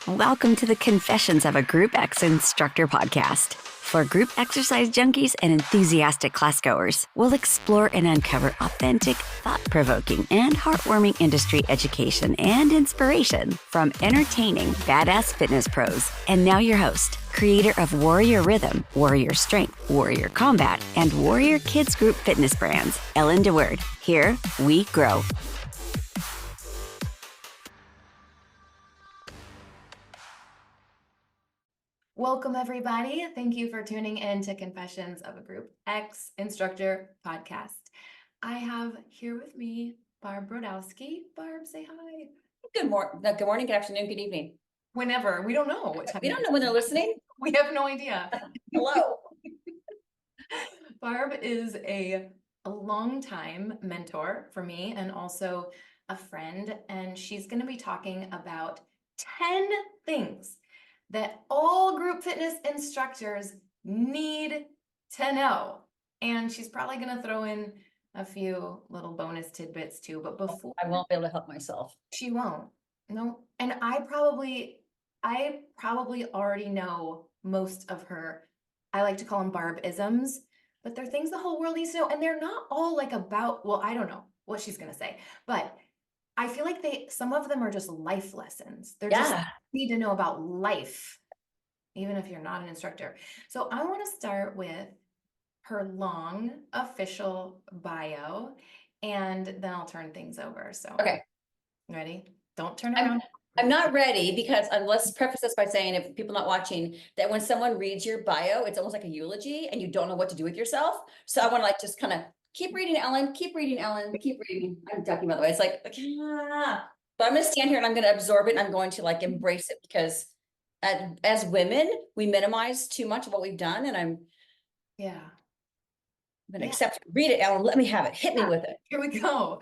Welcome to the Confessions of a Group X Instructor podcast. For group exercise junkies and enthusiastic classgoers, we'll explore and uncover authentic, thought-provoking, and heartwarming industry education and inspiration from entertaining, badass fitness pros. And now your host, creator of Warrior Rhythm, Warrior Strength, Warrior Combat, and Warrior Kids Group fitness brands, Ellen DeWord. Here we grow. Welcome, everybody. Thank you for tuning in to Confessions of a Group X Instructor podcast. I have here with me Barb Brodowsky. Barb, say hi. Good morning, good afternoon, good evening. Whenever. We don't know what time. We don't know when they're listening. We have no idea. Hello. Barb is a longtime mentor for me and also a friend, and she's going to be talking about 10 things that all group fitness instructors need to know. And she's probably going to throw in a few little bonus tidbits too, but before I won't be able to help myself. she won't. No. And I probably already know most of her, I like to call them Barb-isms, but they're things the whole world needs to know. And they're not all like about, well, I don't know what she's going to say, but I feel like some of them are just life lessons. They're just need to know about life, even if you're not an instructor. So I want to start with her long official bio, and then I'll turn things over. So, okay. Ready? Don't turn around. I'm not ready because let's preface this by saying, if people not watching, that when someone reads your bio, it's almost like a eulogy and you don't know what to do with yourself. So I want to just kind of keep reading, Ellen, keep reading, Ellen, keep reading. I'm ducking, by the way. It's like, but I'm going to stand here and I'm going to absorb it. And I'm going to embrace it because as women, we minimize too much of what we've done. And I'm going to accept it. Read it, Ellen. Let me have it. Hit me with it. Here we go.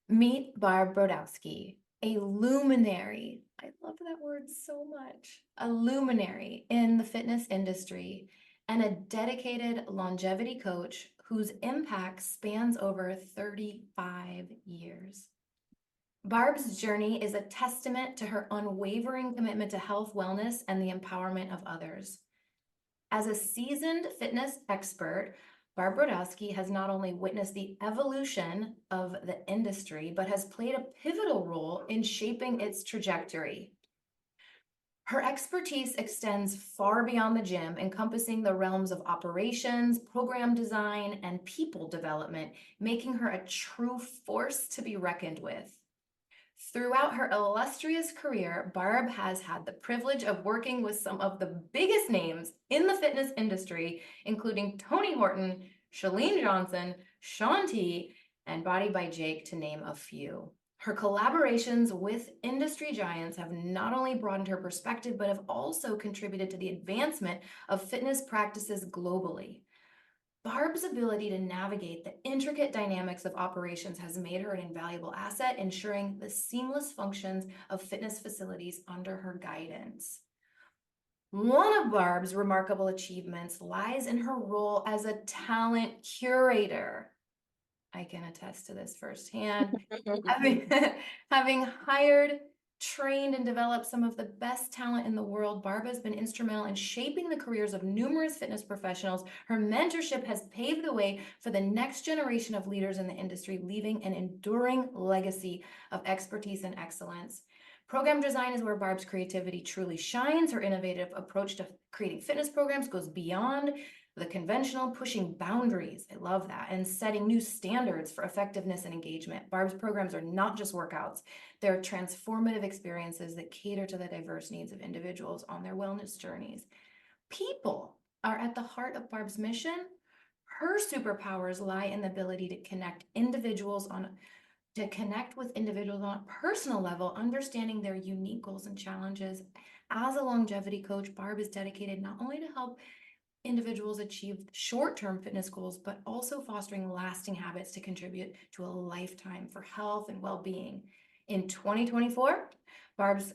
Meet Barb Brodowsky, a luminary. I love that word so much. A luminary in the fitness industry and a dedicated longevity coach whose impact spans over 35 years. Barb's journey is a testament to her unwavering commitment to health, wellness, and the empowerment of others. As a seasoned fitness expert, Barb Brodowsky has not only witnessed the evolution of the industry, but has played a pivotal role in shaping its trajectory. Her expertise extends far beyond the gym, encompassing the realms of operations, program design, and people development, making her a true force to be reckoned with. Throughout her illustrious career, Barb has had the privilege of working with some of the biggest names in the fitness industry, including Tony Horton, Chalene Johnson, Shaun T, and Body by Jake, to name a few. Her collaborations with industry giants have not only broadened her perspective, but have also contributed to the advancement of fitness practices globally. Barb's ability to navigate the intricate dynamics of operations has made her an invaluable asset, ensuring the seamless functions of fitness facilities under her guidance. One of Barb's remarkable achievements lies in her role as a talent curator. I can attest to this firsthand. Having hired, trained, and developed some of the best talent in the world, Barb has been instrumental in shaping the careers of numerous fitness professionals. Her mentorship has paved the way for the next generation of leaders in the industry, leaving an enduring legacy of expertise and excellence. Program design is where Barb's creativity truly shines. Her innovative approach to creating fitness programs goes beyond the conventional, pushing boundaries, I love that, and setting new standards for effectiveness and engagement. Barb's programs are not just workouts. They're transformative experiences that cater to the diverse needs of individuals on their wellness journeys. People are at the heart of Barb's mission. Her superpowers lie in the ability to connect with individuals on a personal level, understanding their unique goals and challenges. As a longevity coach, Barb is dedicated not only to help individuals achieve short-term fitness goals, but also fostering lasting habits to contribute to a lifetime for health and well-being. In 2024, Barb's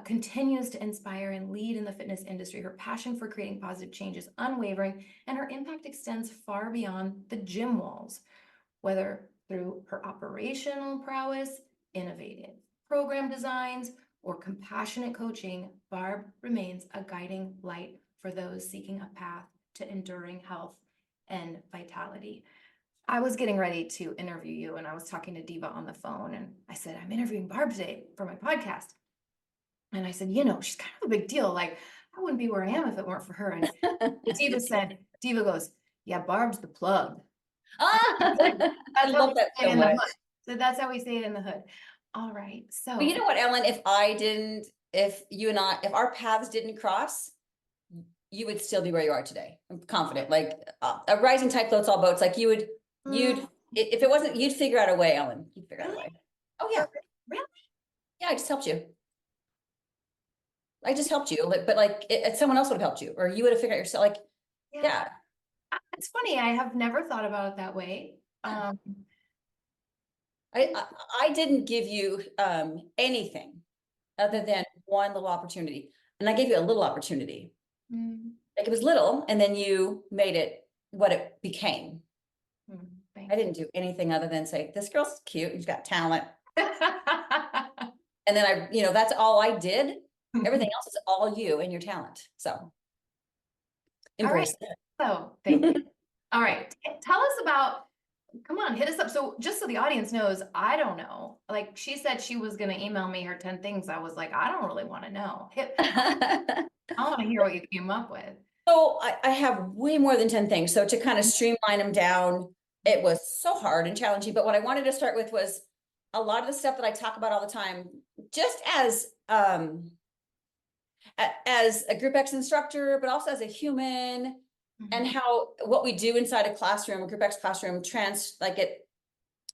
continues to inspire and lead in the fitness industry. Her passion for creating positive change is unwavering, and her impact extends far beyond the gym walls, whether through her operational prowess, innovative program designs, or compassionate coaching, Barb remains a guiding light for those seeking a path to enduring health and vitality. I was getting ready to interview you, and I was talking to Diva on the phone, and I said, I'm interviewing Barb today for my podcast. And I said, she's kind of a big deal. Like, I wouldn't be where I am if it weren't for her. And Diva goes, yeah, Barb's the plug. I love that so much. So that's how we say it in the hood. All right. So But you know what, Ellen, if our paths didn't cross, you would still be where you are today. I'm confident. Like a rising tide floats all boats. Like if it wasn't, you'd figure out a way, Ellen. You'd figure out a way. Oh yeah. Really? Yeah, I just helped you. But someone else would have helped you, or you would have figured out yourself. Like, yeah. It's funny. I have never thought about it that way. I didn't give you anything other than one little opportunity, and I gave you a little opportunity. Like it was little, and then you made it what it became. I didn't do anything other than say, this girl's cute, she's got talent. And then that's all I did. Everything else is all you and your talent. So embrace it. So thank you. All right. Tell us about, come on, hit us up. So just so the audience knows, I don't know. Like she said she was going to email me her 10 things. I was like, I don't really want to know. I want to hear what you came up with. So I have way more than 10 things. So to kind of streamline them down, it was so hard and challenging. But what I wanted to start with was a lot of the stuff that I talk about all the time, just as a Group X instructor, but also as a human, and how what we do inside a classroom, a Group X classroom,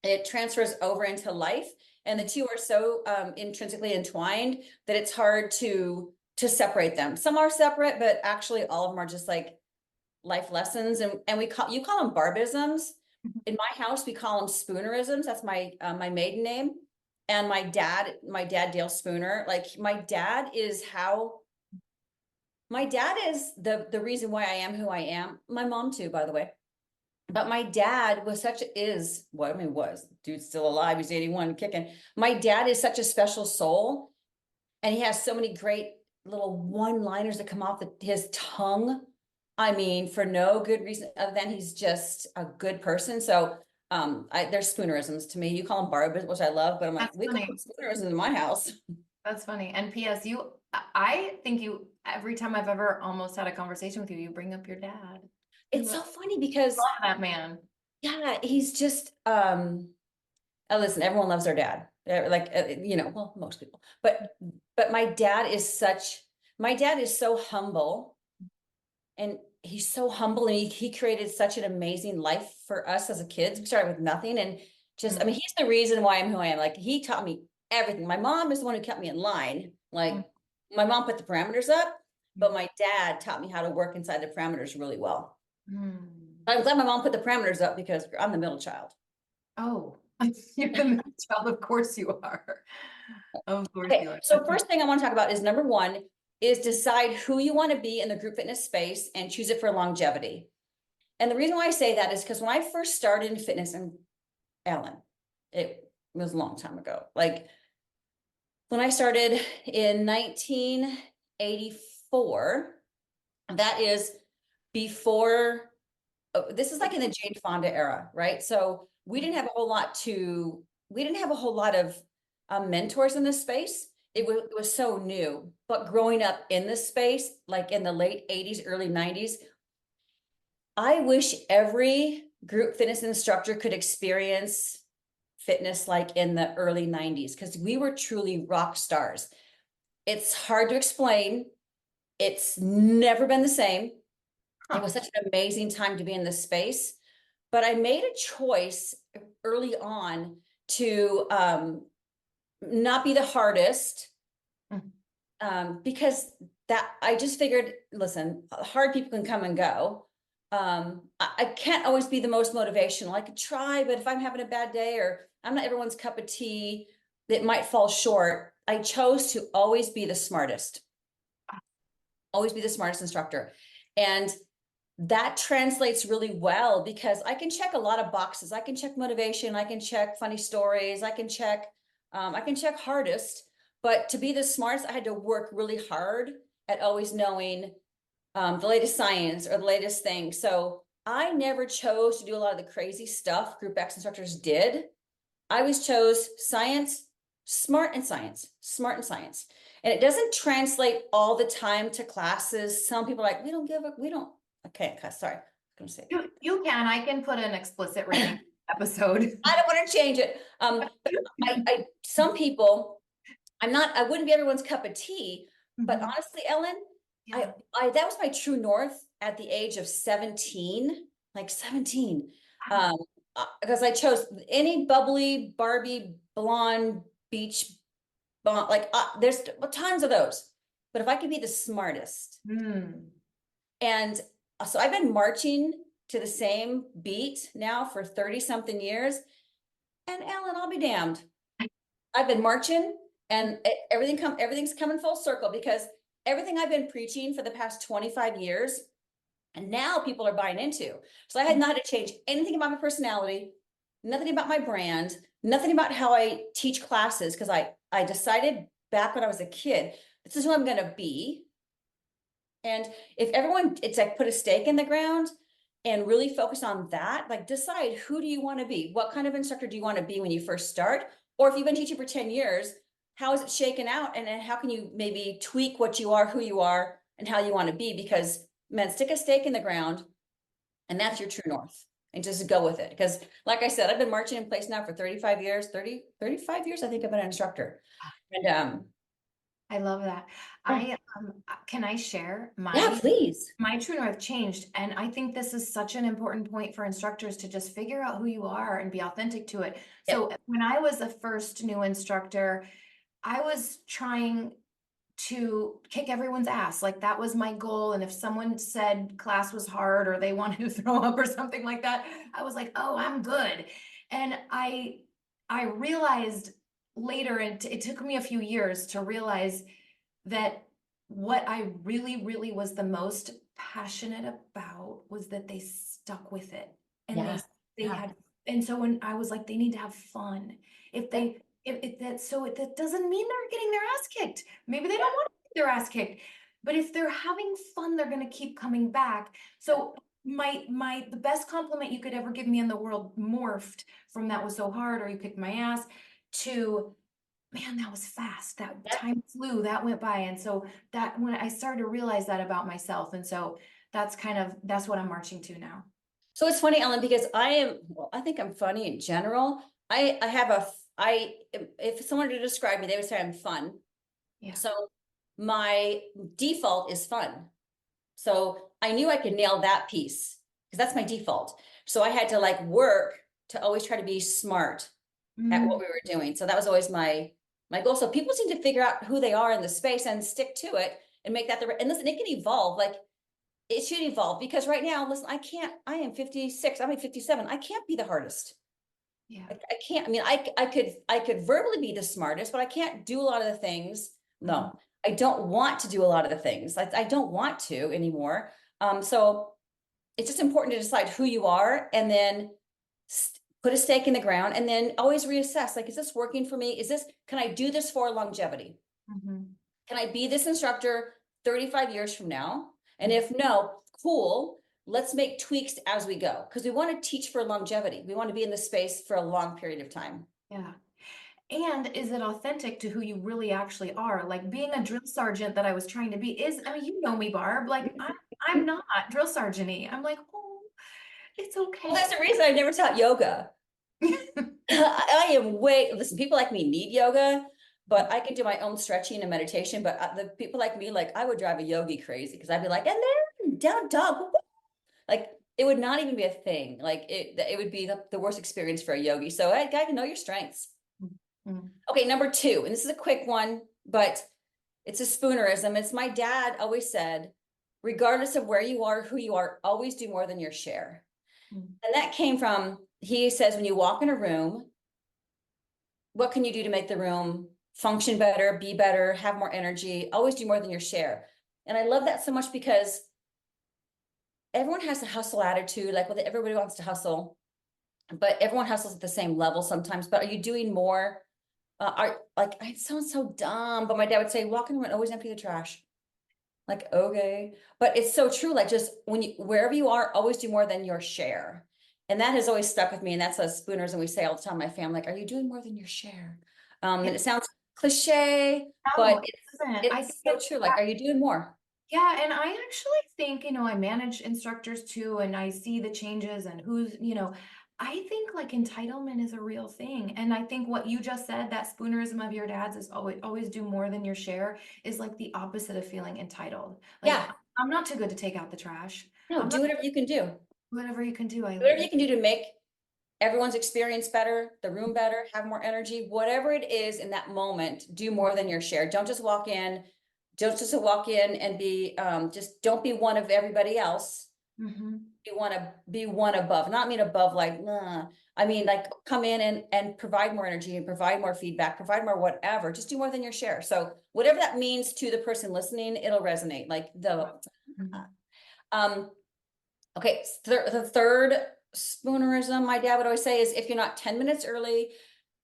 it transfers over into life, and the two are so intrinsically entwined that it's hard to separate them. Some are separate, but actually all of them are just like life lessons, and you call them Barbisms. In my house, we call them Spoonerisms. That's my maiden name, and my dad Dale Spooner. Like my dad is the reason why I am who I am. My mom too, by the way. But my dad was dude's still alive. He's 81 kicking. My dad is such a special soul. And he has so many great little one-liners that come off his tongue. I mean, for no good reason other than he's just a good person. So there's Spoonerisms to me. You call them Barbs, which I love, but I'm like, we call them Spoonerisms in my house. That's funny. And P.S. I think every time I've ever almost had a conversation with you, you bring up your dad. It's so funny because love that man. Yeah, he's just listen, everyone loves their dad. Well, most people. But my dad is so humble, and he's so humble, and he created such an amazing life for us as a kids. We started with nothing, and just I mean, he's the reason why I'm who I am. Like he taught me everything. My mom is the one who kept me in line. Like my mom put the parameters up, but my dad taught me how to work inside the parameters really well. I'm glad my mom put the parameters up because I'm the middle child. Oh, you're the middle child. Of course you are. Of course you are. So first thing I want to talk about is number one is decide who you want to be in the group fitness space and choose it for longevity. And the reason why I say that is because when I first started in fitness, and Ellen, it was a long time ago. Like when I started in 1984, that is before, this is like in the Jane Fonda era, right? So we didn't have a whole lot of mentors in this space. It was so new, but growing up in this space, like in the late 80s, early 90s, I wish every group fitness instructor could experience fitness like in the early 90s, because we were truly rock stars. It's hard to explain. It's never been the same. It was such an amazing time to be in this space, but I made a choice early on to not be the hardest, because that I just figured, listen, hard people can come and go. I can't always be the most motivational. I could try, but if I'm having a bad day or I'm not everyone's cup of tea, it might fall short. I chose to always be the smartest instructor. And that translates really well because I can check a lot of boxes. I can check motivation. I can check funny stories. I can check hardest, But to be the smartest, I had to work really hard at always knowing the latest science or the latest thing. So I never chose to do a lot of the crazy stuff Group X instructors did. I always chose science, smart and science, smart and science. And it doesn't translate all the time to classes. Some people are like, we don't, okay, sorry. I'm gonna say You can, I can put an explicit rating episode. I don't want to change it. Some people, I wouldn't be everyone's cup of tea, but Mhm. honestly, Ellen, Yeah. that was my true north at the age of 17, like 17. Wow. Because I chose any bubbly Barbie blonde beach blonde, like there's tons of those. But if I could be the smartest, Mm. and so I've been marching to the same beat now for 30 something years. And Ellen, I'll be damned. I've been marching and everything's coming full circle because everything I've been preaching for the past 25 years, and now people are buying into. So I had not had to change anything about my personality, nothing about my brand, nothing about how I teach classes, because I decided back when I was a kid, this is who I'm gonna be. And if everyone, it's like put a stake in the ground and really focus on that, like decide who do you want to be? What kind of instructor do you want to be when you first start? Or if you've been teaching for 10 years, how is it shaken out? And then how can you maybe tweak what you are, who you are, and how you want to be? Because man, stick a stake in the ground and that's your true north. And just go with it. Because like I said, I've been marching in place now for 35 years, 35 years, I think I've been an instructor. And I love that. Can I share yeah, please. my true north changed, and I think this is such an important point for instructors to just figure out who you are and be authentic to it. Yep. So when I was a first new instructor, I was trying to kick everyone's ass. Like that was my goal. And if someone said class was hard or they wanted to throw up or something like that, I was like, oh, I'm good. And I realized later, it took me a few years to realize that what I really, really was the most passionate about was that they stuck with it. And Yeah. they Yeah. had, and so when I was like, they need to have fun. If they, if that, so that doesn't mean they're getting their ass kicked. Maybe they don't want to get their ass kicked, but if they're having fun, they're going to keep coming back. So the best compliment you could ever give me in the world morphed from that was so hard, or you kicked my ass, to man, that was fast. That Yeah. time flew, that went by. And so that when I started to realize that about myself. And so that's what I'm marching to now. So it's funny, Ellen, because I think I'm funny in general. If someone were to describe me, they would say I'm fun. Yeah. So my default is fun. So I knew I could nail that piece because that's my default. So I had to like work to always try to be smart at what we were doing. So that was always my goal. So people seem to figure out who they are in the space and stick to it and make that and listen, it can evolve. Like it should evolve, because right now, listen, I am 56, I'm 57. I can't be the hardest. Yeah. I can't, I mean, I could verbally be the smartest, but I can't do a lot of the things. No, I don't want to do a lot of the things. I don't want to anymore. So it's just important to decide who you are and then put a stake in the ground and then always reassess. Like, is this working for me? Can I do this for longevity? Can I be this instructor 35 years from now? And if no, cool, let's make tweaks as we go. Because we want to teach for longevity. We want to be in the space for a long period of time. Yeah. And is it authentic to who you really actually are? Like being a drill sergeant that I was trying to be I mean, you know me, Barb, like I'm not drill sergeant-y. I'm like, oh, it's okay. Well, that's the reason I've never taught yoga. Listen, people like me need yoga, but I can do my own stretching and meditation. But the people like me, like I would drive a yogi crazy because I'd be like, and then down dog, like it would not even be a thing. Like it would be the worst experience for a yogi. So I got to know your strengths. Okay, number 2, and this is a quick one, but it's a spoonerism. It's my dad always said, regardless of where you are, who you are, always do more than your share. And that came from, he says, when you walk in a room, what can you do to make the room function better, be better, have more energy? Always do more than your share. And I love that so much because everyone has a hustle attitude. Like, well, everybody wants to hustle, but everyone hustles at the same level sometimes. But are you doing more are like, it sounds so dumb, but my dad would say, walk in the room and always empty the trash. Like, okay, but it's so true. Like, just wherever you are, always do more than your share. And that has always stuck with me. And that's a Spooners. And we say all the time, my family, like, are you doing more than your share? And it sounds cliche, No, but it doesn't. I it's think so it's true. Like, are you doing more? yeah, and I actually think, I manage instructors too, and I see the changes and I think like entitlement is a real thing. And I think what you just said, that spoonerism of your dad's is always do more than your share, is like the opposite of feeling entitled. Like, Yeah. I'm not too good to take out the trash. No, I'm do not whatever you can do. whatever you can do. Whatever you can do to make everyone's experience better, the room better, have more energy, whatever it is in that moment, do more than your share. Don't just walk in, and be, just don't be one of everybody else. Mhm. You want to be one above, not mean above like, nah. I mean, like, come in and provide more energy and provide more feedback, provide more whatever, just do more than your share. So whatever that means to the person listening, it'll resonate. Like Mhm. um, okay, the third spoonerism my dad would always say is, if you're not 10 minutes early,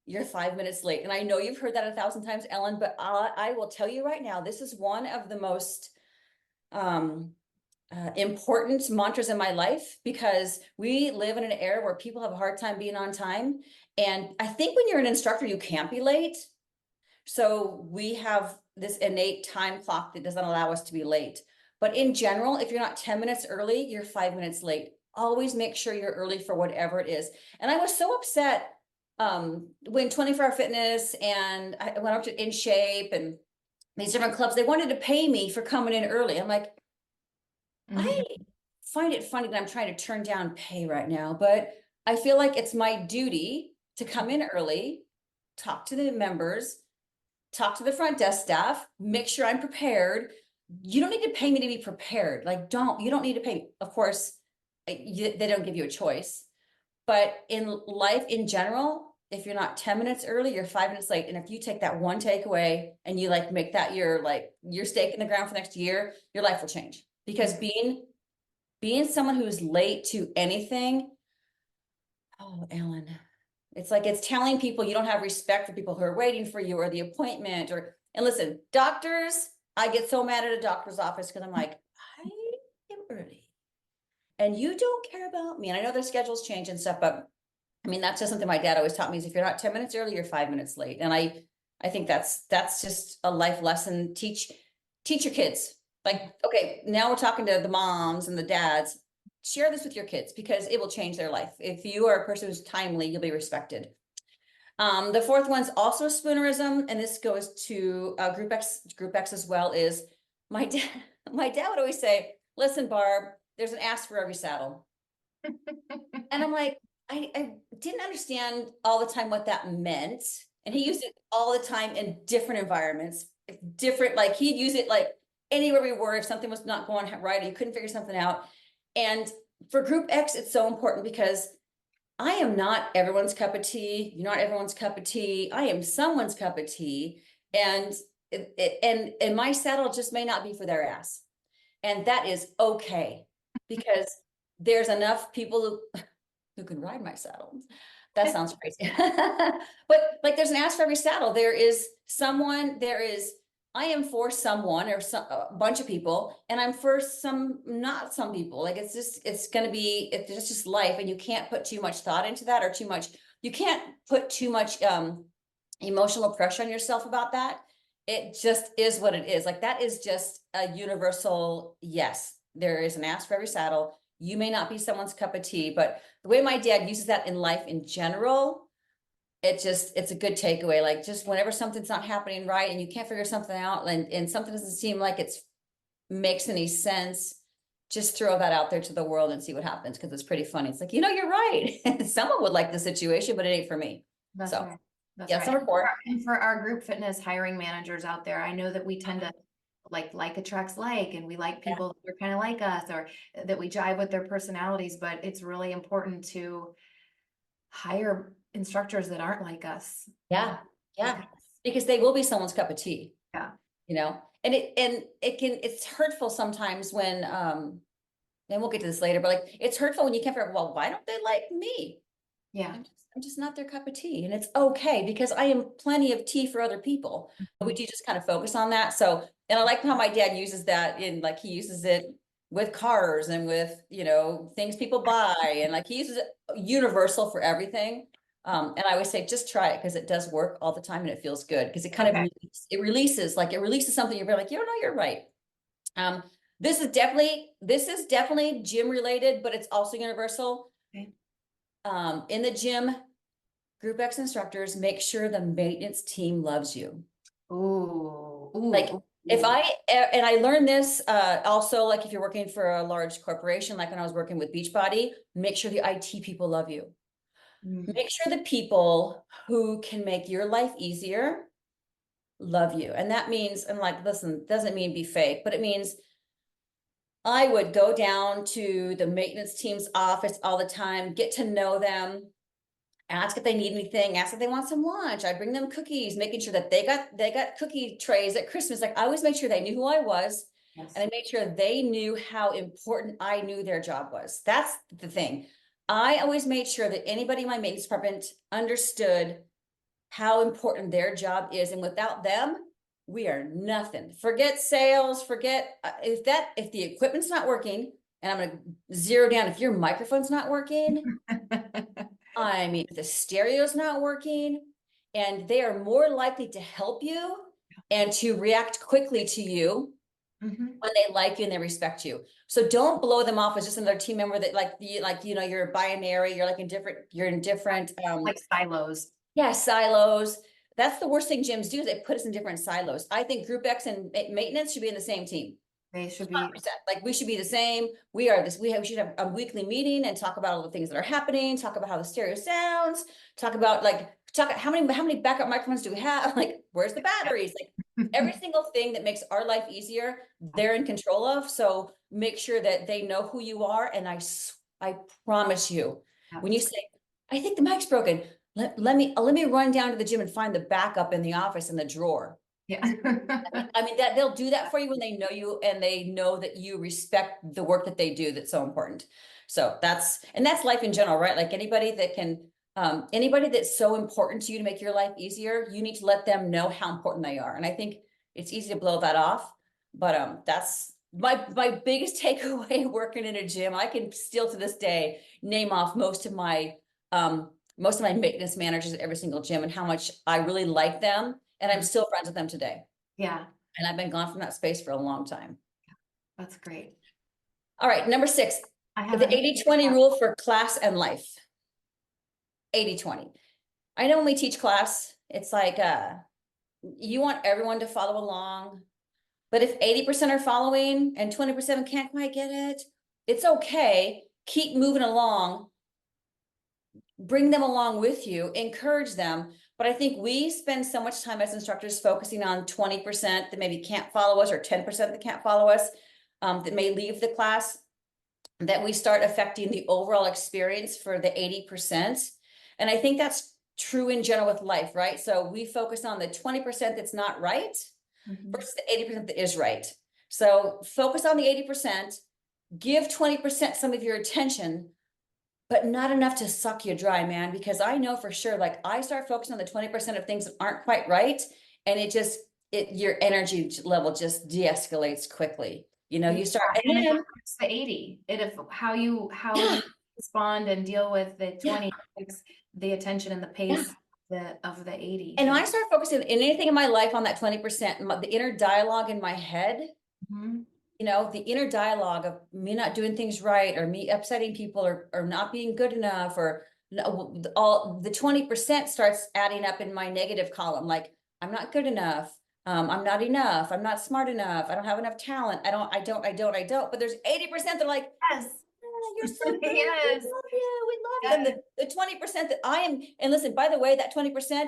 you're 5 minutes late. And I know you've heard that 1,000 times, Ellen, but I will tell you right now, this is one of the most important mantras in my life, because we live in an era where people have a hard time being on time. And I think when you're an instructor, you can't be late. So we have this innate time clock that doesn't allow us to be late. But in general, if you're not 10 minutes early, you're 5 minutes late. Always make sure you're early for whatever it is. And I was so upset when 24 Hour Fitness and I went up to In Shape and these different clubs, they wanted to pay me for coming in early. I'm like, I find it funny that I'm trying to turn down pay right now, but I feel like it's my duty to come in early, talk to the members, talk to the front desk staff, make sure I'm prepared. You don't need to pay me to be prepared. Like, you don't need to pay. Of course, they don't give you a choice. But in life in general, if you're not 10 minutes early, you're 5 minutes late. And if you take that one takeaway and you like make that your stake in the ground for next year, your life will change. Because being someone who's late to anything, oh, Ellen, it's like it's telling people you don't have respect for people who are waiting for you or the appointment. And listen, doctors, I get so mad at a doctor's office because I'm like, I am early and you don't care about me. And I know their schedules change and stuff, but I mean, that's just something my dad always taught me, is if you're not 10 minutes early, you're 5 minutes late. And I think that's just a life lesson. Teach your kids. Like, okay, now we're talking to the moms and the dads. Share this with your kids because it will change their life. If you are a person who's timely, you'll be respected. The fourth one's also a spoonerism, and this goes to Group X as well, is my dad would always say, listen, Barb, there's an ass for every saddle. And I'm like, I didn't understand all the time what that meant. And he used it all the time in different environments, like he'd use it like anywhere we were, if something was not going right, or you couldn't figure something out. And for Group X, it's so important because I am not everyone's cup of tea. You're not everyone's cup of tea. I am someone's cup of tea. And and my saddle just may not be for their ass. And that is okay, because there's enough people who can ride my saddle. That sounds crazy. But like, there's an ass for every saddle. I am for someone or a bunch of people, and I'm for not some people. Like, it's just life. And you can't put too much thought into that, or you can't put too much emotional pressure on yourself about that. It just is what it is. Like, that is just a universal, yes, there is an ass for every saddle. You may not be someone's cup of tea, but the way my dad uses that in life in general, it's a good takeaway. Like, just whenever something's not happening right and you can't figure something out, and something doesn't seem like makes any sense, just throw that out there to the world and see what happens. Cause it's pretty funny. It's like, you're right. Someone would like the situation, but it ain't for me. That's So right. That's yeah, right. number 4. And for our group fitness hiring managers out there, I know that we tend to like attracts like, and we like people that are kind of like us, or that we jive with their personalities, but it's really important to hire instructors that aren't like us. Yeah. Yeah. Because they will be someone's cup of tea. Yeah. And it's hurtful sometimes when, and we'll get to this later, but like, it's hurtful when you can't figure out, well, why don't they like me? Yeah. I'm just not their cup of tea, and it's okay because I am plenty of tea for other people. But we do just kind of focus on that. So, and I like how my dad uses that in, like, he uses it with cars and with, you know, things people buy, and like he uses it universal for everything. And I always say, just try it because it does work all the time and it feels good because it kind of it releases something. You're like, you know, you're right. This is definitely gym related, but it's also universal. Okay. In the gym, Group X instructors, make sure the maintenance team loves you. Ooh, Like ooh, if ooh. and I learned this also, like if you're working for a large corporation, like when I was working with Beachbody, make sure the IT people love you. Make sure the people who can make your life easier love you. And that means, and like, listen, doesn't mean be fake, but it means I would go down to the maintenance team's office all the time, get to know them, ask if they need anything, ask if they want some lunch. I bring them cookies, making sure that they got cookie trays at Christmas. Like I always make sure they knew who I was. Yes. And I made sure they knew how important I knew their job was. That's the thing. I always made sure that anybody in my maintenance department understood how important their job is. And without them, we are nothing. Forget sales, forget if the equipment's not working, and I'm going to zero down, if your microphone's not working, I mean, if the stereo's not working, and they are more likely to help you and to react quickly to you when they like you and they respect you. So don't blow them off as just another team member that you know, you're binary, you're like in different Like silos. yeah, silos. That's the worst thing gyms do, is they put us in different silos. I think Group X and maintenance should be in the same team. They should be. 100%. Like we should be the same. We should have a weekly meeting and talk about all the things that are happening, talk about how the stereo sounds, talk about how many backup microphones do we have? Like, where's the batteries? Like every single thing that makes our life easier, they're in control of. So make sure that they know who you are. And I promise you, when you say, I think the mic's broken, let me run down to the gym and find the backup in the office in the drawer. Yeah. I mean, that they'll do that for you when they know you and they know that you respect the work that they do. That's so important. So that's life in general, right? Like anybody that's so important to you to make your life easier, you need to let them know how important they are. And I think it's easy to blow that off, but that's my biggest takeaway working in a gym. I can still to this day name off most of my maintenance managers at every single gym and how much I really like them. And I'm still friends with them today. Yeah. And I've been gone from that space for a long time. That's great. All right, number 6, I have the 80-20 rule for class and life. 80-20. I know when we teach class, it's like you want everyone to follow along. But if 80% are following and 20% can't quite get it, it's okay. Keep moving along. Bring them along with you, encourage them. But I think we spend so much time as instructors focusing on 20% that maybe can't follow us, or 10% that can't follow us, that may leave the class, that we start affecting the overall experience for the 80%. And I think that's true in general with life, right? So we focus on the 20% that's not right versus the 80% that is right. So focus on the 80%, give 20% some of your attention, but not enough to suck you dry, man. Because I know for sure, like I start focusing on the 20% of things that aren't quite right. And your energy level just de-escalates quickly. You know, you start, and then it's the 80. How you respond and deal with the 20, the attention and the pace of the 80. And when I start focusing in anything in my life on that 20%, the inner dialogue in my head, you know, the inner dialogue of me not doing things right, or me upsetting people, or not being good enough, or all the 20% starts adding up in my negative column. Like, I'm not good enough. I'm not enough. I'm not smart enough. I don't have enough talent. I don't. But there's 80% that are like, yes, you're so good. yes, We love you. We love you. And the 20% that I am, and listen, by the way, that 20%,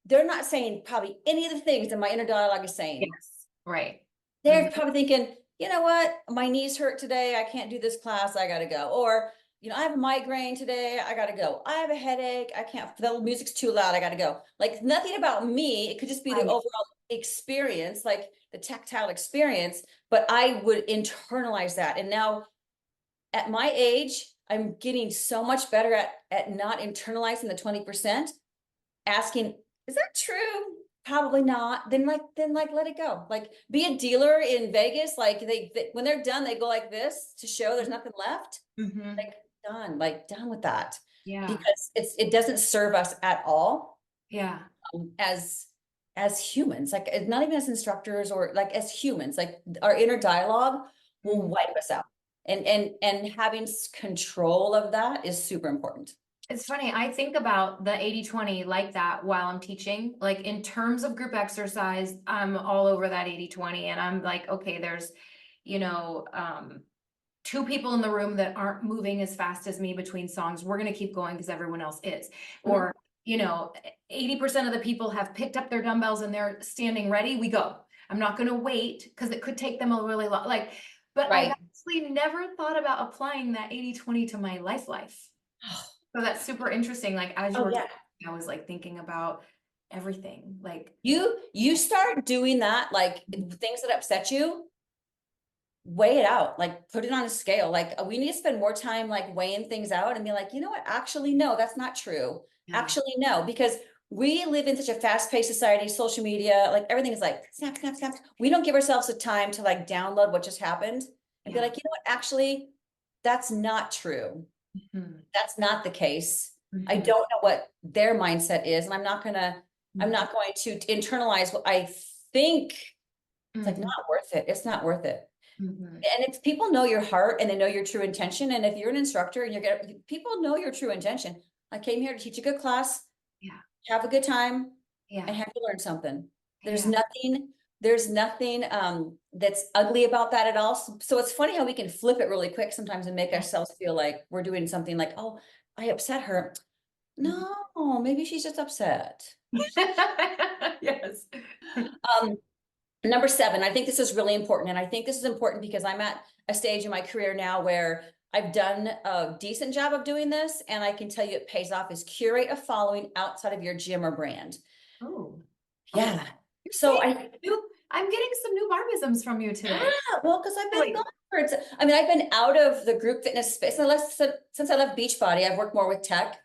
they're not saying probably any of the things that my inner dialogue is saying. Yes, right. They're probably thinking, you know what, my knees hurt today. I can't do this class. I got to go. Or, you know, I have a migraine today. I got to go. I have a headache. I can't, the music's too loud. I got to go. Like nothing about me. It could just be the overall experience, like the tactile experience, but I would internalize that. And now at my age, I'm getting so much better at not internalizing the 20%, asking, is that true? Probably not. Then let it go. Like, be a dealer in Vegas. Like they when they're done, they go like this to show there's nothing left. Mhm. Like done with that, Yeah. because it doesn't serve us at all, Yeah. as humans, like not even as instructors, or like as humans, like our inner dialogue will Mhm. wipe us out. And having control of that is super important. It's funny, I think about the 80-20 like that while I'm teaching. Like in terms of group exercise, I'm all over that 80-20, and I'm like, okay, there's, you know, two people in the room that aren't moving as fast as me between songs. We're going to keep going because everyone else is. Or, 80% of the people have picked up their dumbbells and they're standing ready. We go. I'm not going to wait because it could take them a really long, but I've Right. actually never thought about applying that 80-20 to my life. So that's super interesting. Like as you Oh were yeah. talking, I was like thinking about everything. Like, You start doing that, like things that upset you, weigh it out, like put it on a scale. Like, we need to spend more time like weighing things out and be like, you know what, actually no, that's not true. yeah, Actually no, because we live in such a fast-paced society, social media, like everything is like snap, snap, snap. We don't give ourselves the time to like download what just happened and be yeah. like, you know what, actually that's not true. Mhm. That's not the case. I Mhm. don't know what their mindset is, and I'm not going to internalize what I think. It's like Mhm. not worth it. It's not worth it. Mhm. And if people know your heart and they know your true intention, and if you're an instructor and people know your true intention. I came here to teach a good class, Yeah, have a good time, and yeah, have you learn something. There's yeah. nothing, there's nothing that's ugly about that at all. So it's funny how we can flip it really quick sometimes and make Yeah. ourselves feel like we're doing something like, oh, I upset her. Mhm. No, maybe she's just upset. Yes. Um, Number 7, I think this is really important. And I think this is important because I'm at a stage in my career now where I've done a decent job of doing this. And I can tell you it pays off, is curate a following outside of your gym or brand. Oh, okay. Yeah. You're So saying I'm getting some new Barbisms from you yeah, today. well, because I've been Like, gone for it. I mean, I've been out of the group fitness space. Since I left Beachbody, I've worked more with tech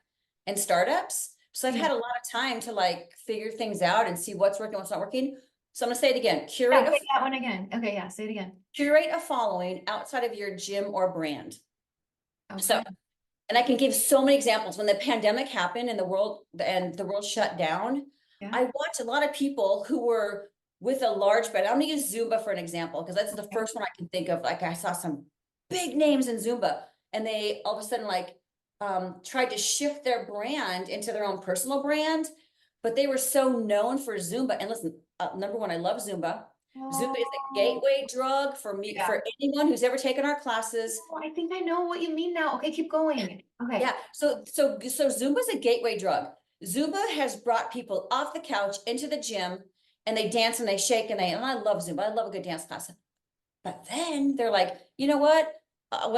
and startups. So I've yeah. had a lot of time to like figure things out and see what's working, what's not working. So I'm gonna say it again, Yeah, say that one again. Okay, yeah, say it again. curate a following outside of your gym or brand. So, Okay. and I can give so many examples. When the pandemic happened and the world shut down, Yeah. I watched a lot of people who were with a large brand. I'm gonna use Zumba for an example, because that's the Okay. first one I can think of. Like, I saw some big names in Zumba, and they all of a sudden like tried to shift their brand into their own personal brand, but they were so known for Zumba. And listen, number one, I love Zumba. Zumba is a Oh, gateway drug for me, yeah. for anyone who's ever taken our classes. Oh, I think I know what you mean now. Okay, keep going. Yeah, Okay. so Zumba is a gateway drug. Zumba has brought people off the couch into the gym, and they dance and they shake and I love Zumba. I love a good dance class. But then they're like, you know what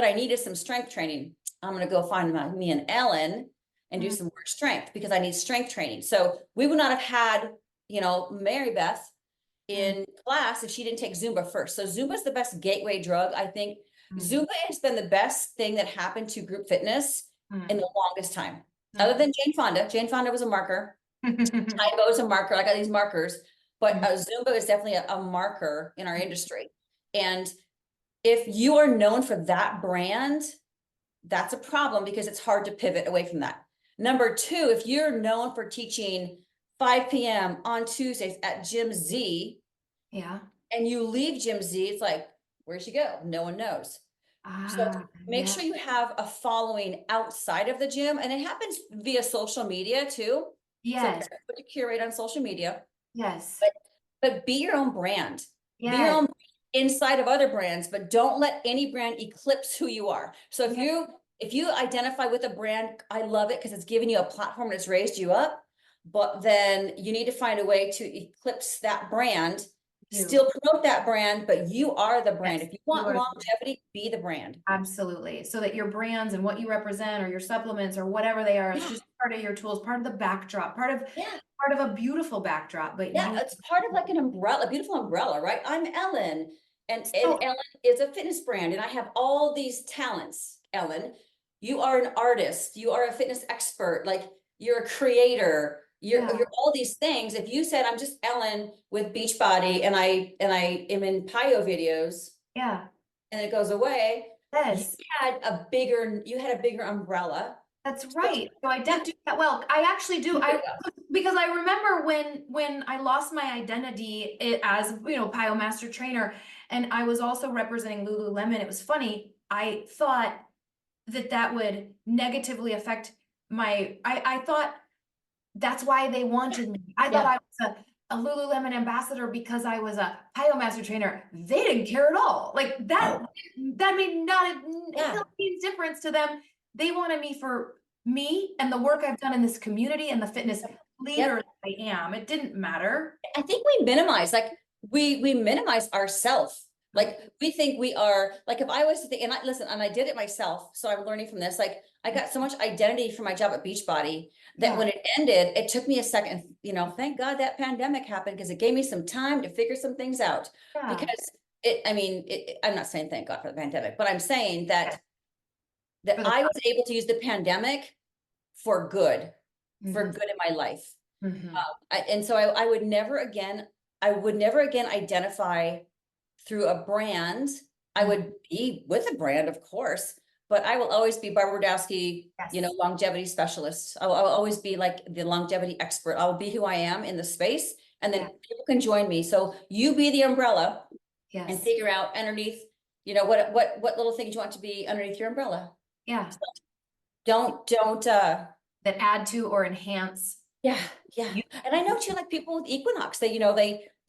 I need is some strength training. I'm gonna go find me and Ellen and do Mm, some more strength, because I need strength training. So we would not have had, Mary Beth mm, in class if she didn't take Zumba first. So Zumba is the best gateway drug. I think mm, Zumba has been the best thing that happened to group fitness in mm, the longest time. Other mm. than Jane Fonda. Jane Fonda was a marker. Tybo is a marker. I got these markers, but Zumba is definitely a marker in our industry. And if you are known for that brand, that's a problem, because it's hard to pivot away from that. Number 2, if you're known for teaching 5 p.m. on Tuesdays at Gym Z, Yeah. and you leave Gym Z, it's like, where'd she go? No one knows. So make Yeah. sure you have a following outside of the gym, and it happens via social media too. So Yes. put to curate on social media, Yes. but be your own brand. Be your Yes. own inside of other brands, but don't let any brand eclipse who you are. So if you identify with a brand, I love it because it's giving you a platform and it's raised you up. But then you need to find a way to eclipse that brand, You. still promote that brand, but you are the brand. Yes. If you You want are. longevity, be the brand. Absolutely. So that your brands and what you represent or your supplements or whatever they are, it's Yeah. just part of your tools, part of the backdrop, Yeah. part of a beautiful backdrop, but Yeah, you. it's part of like an umbrella, a beautiful umbrella, right? I'm Ellen, and So Ellen is a fitness brand, and I have all these talents, Ellen. you are an artist, you are a fitness expert, like you're a creator, you're all these things. If you said, I'm just Ellen with Beachbody and I am in Pio videos Yeah. and it goes away, Yes. you had a bigger umbrella. That's right. So I did do that well. I actually do. Because I remember when I lost my identity as, Pio Master Trainer, and I was also representing Lululemon. It was funny. I thought that would negatively affect I thought that's why they wanted me. I thought I was a Lululemon ambassador because I was a Pio Master Trainer. They didn't care at all. Like that made no difference to them. They wanted me for me and the work I've done in this community and the fitness leader I am. It didn't matter. I think we minimize, like we minimize ourselves. Like we think we are, like if I was to think, and I did it myself, so I'm learning from this. Like I got so much identity from my job at Beachbody that when it ended, it took me a second, thank God that pandemic happened because it gave me some time to figure some things out. Because I'm not saying thank God for the pandemic, but I'm saying that I was able to use the pandemic for good, in my life. And so I would never again identify through a brand. I would be with a brand, of course, but I will always be Barb Brodowsky, longevity specialist. I'll always be like the longevity expert. I'll be who I am in the space, and then people can join me. So you be the umbrella and figure out underneath, what little things you want to be underneath your umbrella. Yeah. So don't that add to or enhance. Yeah. And I know too, like people with Equinox, they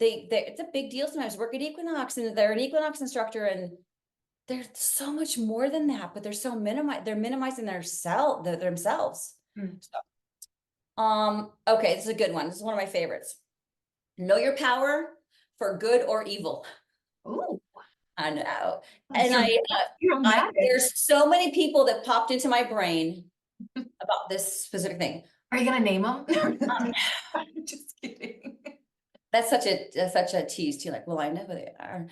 it's a big deal sometimes work at Equinox and they're an Equinox instructor and they're so much more than that, but they're minimizing themselves. So, okay, this is a good one. This is one of my favorites. Know your power for good or evil. Ooh. I know. And there's so many people that popped into my brain about this specific thing. Are you gonna name them? I'm just kidding. That's such a tease too. Like, well, I know who they are.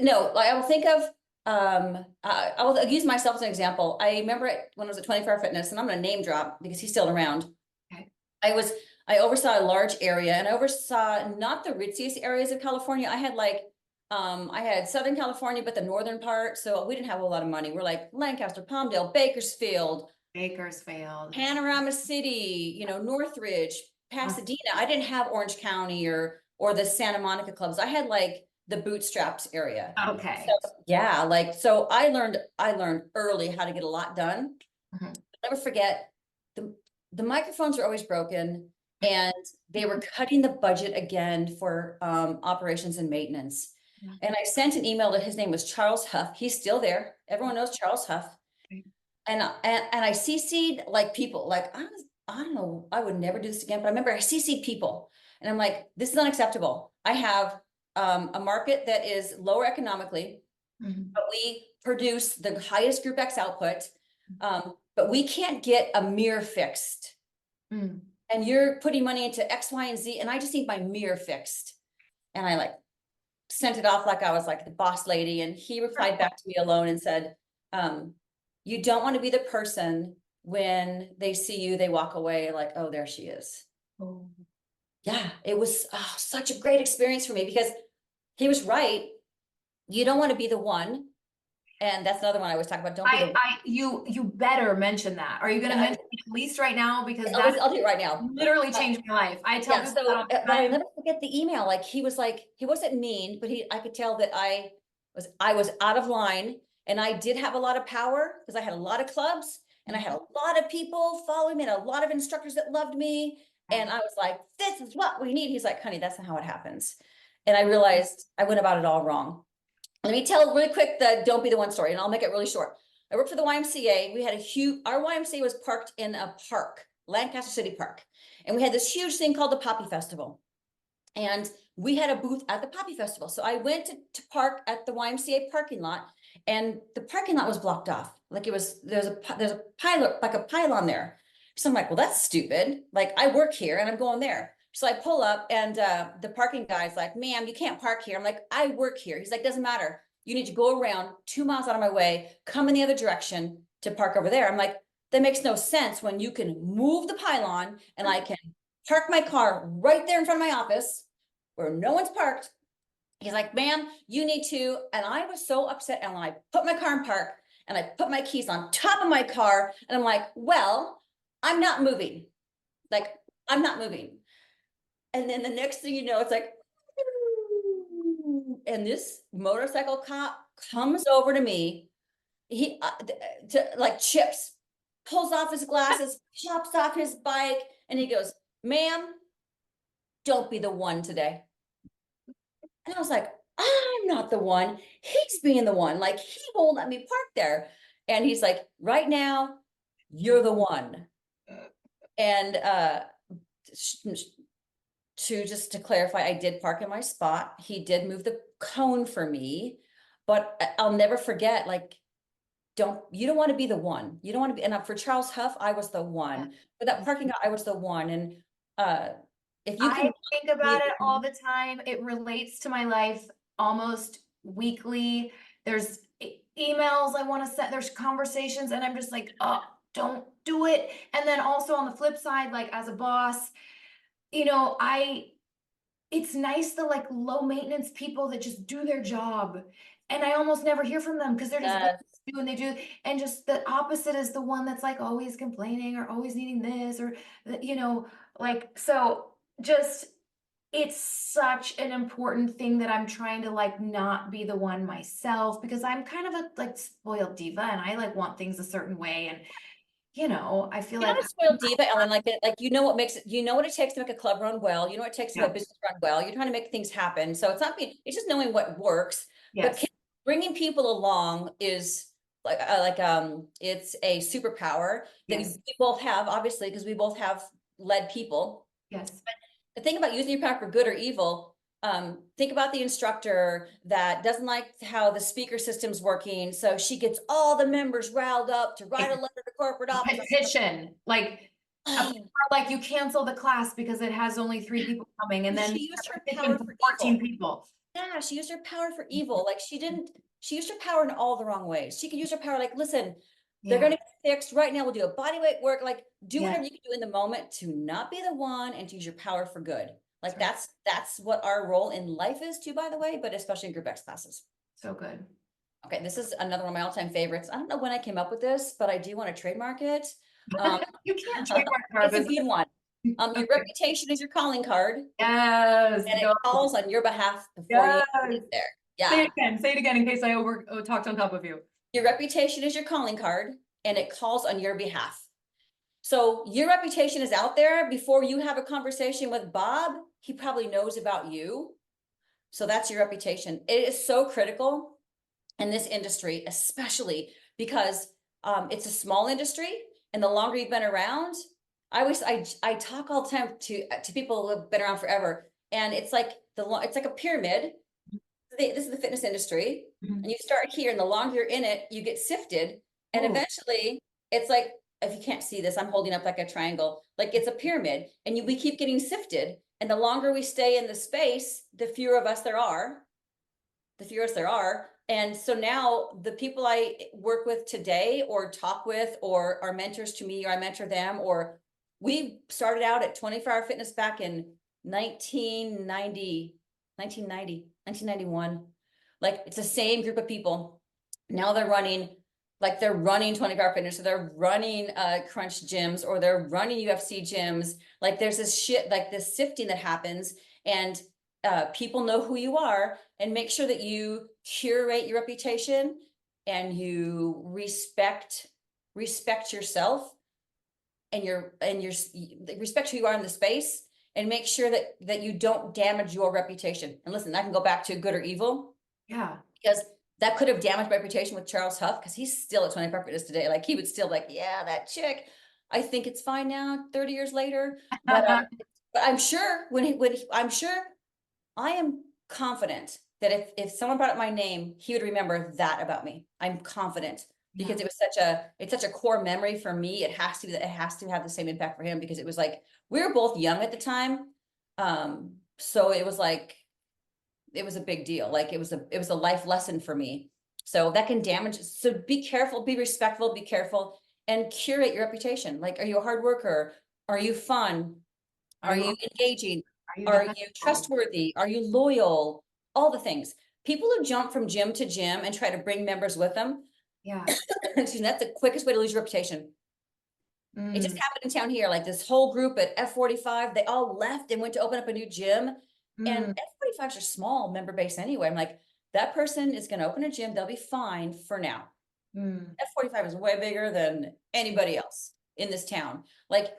No, like I will think of. I will use myself as an example. I remember when I was at 24 Fitness, and I'm going to name drop because he's still around. Okay. I oversaw a large area, and I oversaw not the ritziest areas of California. I had I had Southern California, but the northern part. So we didn't have a lot of money. We're like Lancaster, Palmdale, Bakersfield, Panorama City, Northridge, Pasadena. I didn't have Orange County or the Santa Monica clubs. I had like the bootstraps area. Okay. So, so I learned early how to get a lot done. I'll never forget the microphones were always broken and they were cutting the budget again for operations and maintenance. And I sent an email to, his name was Charles Huff. He's still there. Everyone knows Charles Huff. And I CC'd like people, like I don't know, I would never do this again, but I remember I CC'd people and I'm like, this is unacceptable. I have a market that is lower economically, but we produce the highest Group X output, but we can't get a mirror fixed. And you're putting money into X, Y, and Z, and I just need my mirror fixed. And I like sent it off like I was like the boss lady, and he replied back to me alone and said, you don't want to be the person when they see you, they walk away like, oh, there she is. Yeah, it was such a great experience for me because he was right. You don't want to be the one. And that's another one I was talking about. Don't be the one. You better mention that. Are you going to mention it at least right now? Because I'll do it right now. Literally changed my life. I tell people that all the time. I'll never forget the email. Like he wasn't mean, but I could tell that I was out of line, and I did have a lot of power because I had a lot of clubs and I had a lot of people following me and a lot of instructors that loved me. And I was like, this is what we need. He's like, honey, that's not how it happens. And I realized I went about it all wrong. Let me tell really quick the don't be the one story, and I'll make it really short. I worked for the YMCA. We had our YMCA was parked in a park, Lancaster City Park. And we had this huge thing called the Poppy Festival. And we had a booth at the Poppy Festival. So I went to park at the YMCA parking lot, and the parking lot was blocked off. Like there's a pylon there. So I'm like, well, that's stupid. Like I work here and I'm going there. So I pull up, and the parking guy's like, ma'am, you can't park here. I'm like, I work here. He's like, doesn't matter. You need to go around 2 miles out of my way, come in the other direction, to park over there. I'm like, that makes no sense when you can move the pylon and I can park my car right there in front of my office where no one's parked. He's like, ma'am, you need to. And I was so upset. And I put my car in park and I put my keys on top of my car. And I'm like, well, I'm not moving. Like, I'm not moving. And then the next thing you know, it's like, and this motorcycle cop comes over to me. He like chips, pulls off his glasses, chops off his bike, and he goes, ma'am, don't be the one today. And I was like, I'm not the one. He's being the one. Like, he won't let me park there. And he's like, right now, you're the one. And to clarify, I did park in my spot. He did move the cone for me, but I'll never forget, like, you don't want to be the one. You don't want to be, and for Charles Huff, I was the one. For that parking lot, I was the one. And if you can, I think about it all the time. It relates to my life almost weekly. There's emails I want to send, there's conversations, and I'm just like, oh, don't do it. And then also on the flip side, like as a boss, you know, it's nice the like low maintenance people that just do their job. And I almost never hear from them because they're just do and they do. And just the opposite is the one that's like always complaining or always needing this or, you know, like, so just, it's such an important thing that I'm trying to like not be the one myself, because I'm kind of a like spoiled diva and I like want things a certain way. And, you know, I feel you're like not a spoiled diva, Ellen. Like you know what makes it, you know what it takes to make a club run well. You know what it takes to make a business run well. You're trying to make things happen. So it's not being, it's just knowing what works. yes. But bringing people along is it's a superpower that Yes. we both have, obviously, because we both have led people. Yes. The thing about using your power for good or evil, think about the instructor that doesn't like how the speaker system's working. So she gets all the members riled up to write a letter to corporate office. Petition, like, like you cancel the class because it has only 3 people coming, and then she used her petition power for for 14 evil. people. Yeah, she used her power for evil. Like she used her power in all the wrong ways. She could use her power like, listen, they're going to get fixed right now. We'll do a body weight work, like do whatever you can do in the moment to not be the one and to use your power for good. Like that's what our role in life is too, by the way, but especially in group X classes. So good. Okay, this is another one of my all-time favorites. I don't know when I came up with this, but I do want to trademark it. You can't trademark it's a good one. Your reputation is your calling card. Yes. And it calls on your behalf before you get there. Yeah. Say it again in case I talked on top of you. Your reputation is your calling card and it calls on your behalf. So your reputation is out there before you have a conversation with Bob. He probably knows about you. So that's your reputation. It is so critical in this industry, especially because it's a small industry, and the longer you've been around, I talk all the time to people who have been around forever, and it's like a pyramid. This is the fitness industry, and you start here, and the longer you're in it, you get sifted, and eventually it's like, if you can't see this, I'm holding up like a triangle, like it's a pyramid, and we keep getting sifted, and the longer we stay in the space, the fewer of us there are. And so now the people I work with today or talk with or are mentors to me, or I mentor them, or we started out at 24-Hour Fitness back in 1991. Like it's the same group of people. Now they're running 24-Hour Fitness, so they're running Crunch gyms, or they're running UFC gyms. Like there's this this sifting that happens, and people know who you are, and make sure that you curate your reputation and you respect yourself and your respect who you are in the space, and make sure that you don't damage your reputation. And listen, I can go back to good or evil. Yeah. Because that could have damaged my reputation with Charles Huff, because he's still at 24 Fitness today. Like he would still like, yeah, that chick. I think it's fine now, 30 years later. But I'm sure I'm sure, I am confident that if someone brought up my name, he would remember that about me. I'm confident, because it's such a core memory for me. It has to have the same impact for him, because it was like, we were both young at the time. So it was like, it was a big deal. Like it was a life lesson for me. So that can damage. So be careful, be respectful, be careful, and curate your reputation. Like, are you a hard worker? Are you fun? Are you engaging? Are you Are you dependable? trustworthy? Are you loyal? All the things. People who jump from gym to gym and try to bring members with them, Yeah. excuse me, that's the quickest way to lose your reputation. It just happened in town here, like this whole group at F45, they all left and went to open up a new gym. And F45s are small member base anyway. I'm like, that person is going to open a gym. They'll be fine for now. F45 is way bigger than anybody else in this town. Like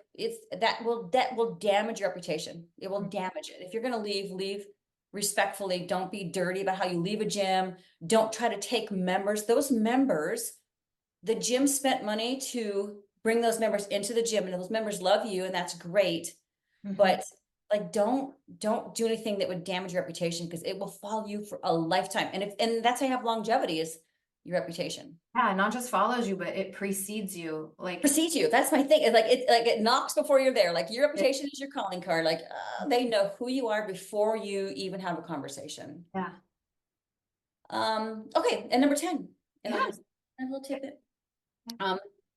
that will damage your reputation. It will damage it. If you're going to leave respectfully. Don't be dirty about how you leave a gym. Don't try to take members. Those members, the gym spent money to bring those members into the gym, and those members love you, and that's great. But like, don't do anything that would damage your reputation, because it will follow you for a lifetime. And that's how you have longevity, is your reputation. Yeah, not just follows you, but it precedes you. Like Precedes you. That's my thing. It's like it knocks before you're there. Like, your reputation is your calling card. Like, they know who you are before you even have a conversation. yeah. Okay, and number 10. And Yes. a little tidbit.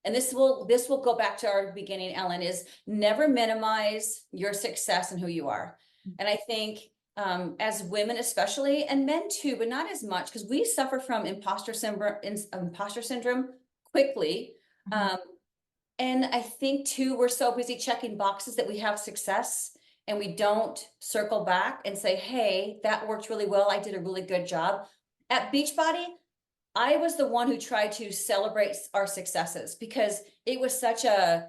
And this will go back to our beginning, Ellen, is never minimize your success and who you are. And I think as women especially, and men too, but not as much, because we suffer from imposter syndrome quickly. And I think too, we're so busy checking boxes that we have success, and we don't circle back and say, hey, that worked really well. I did a really good job. At Beachbody, I was the one who tried to celebrate our successes, because it was such a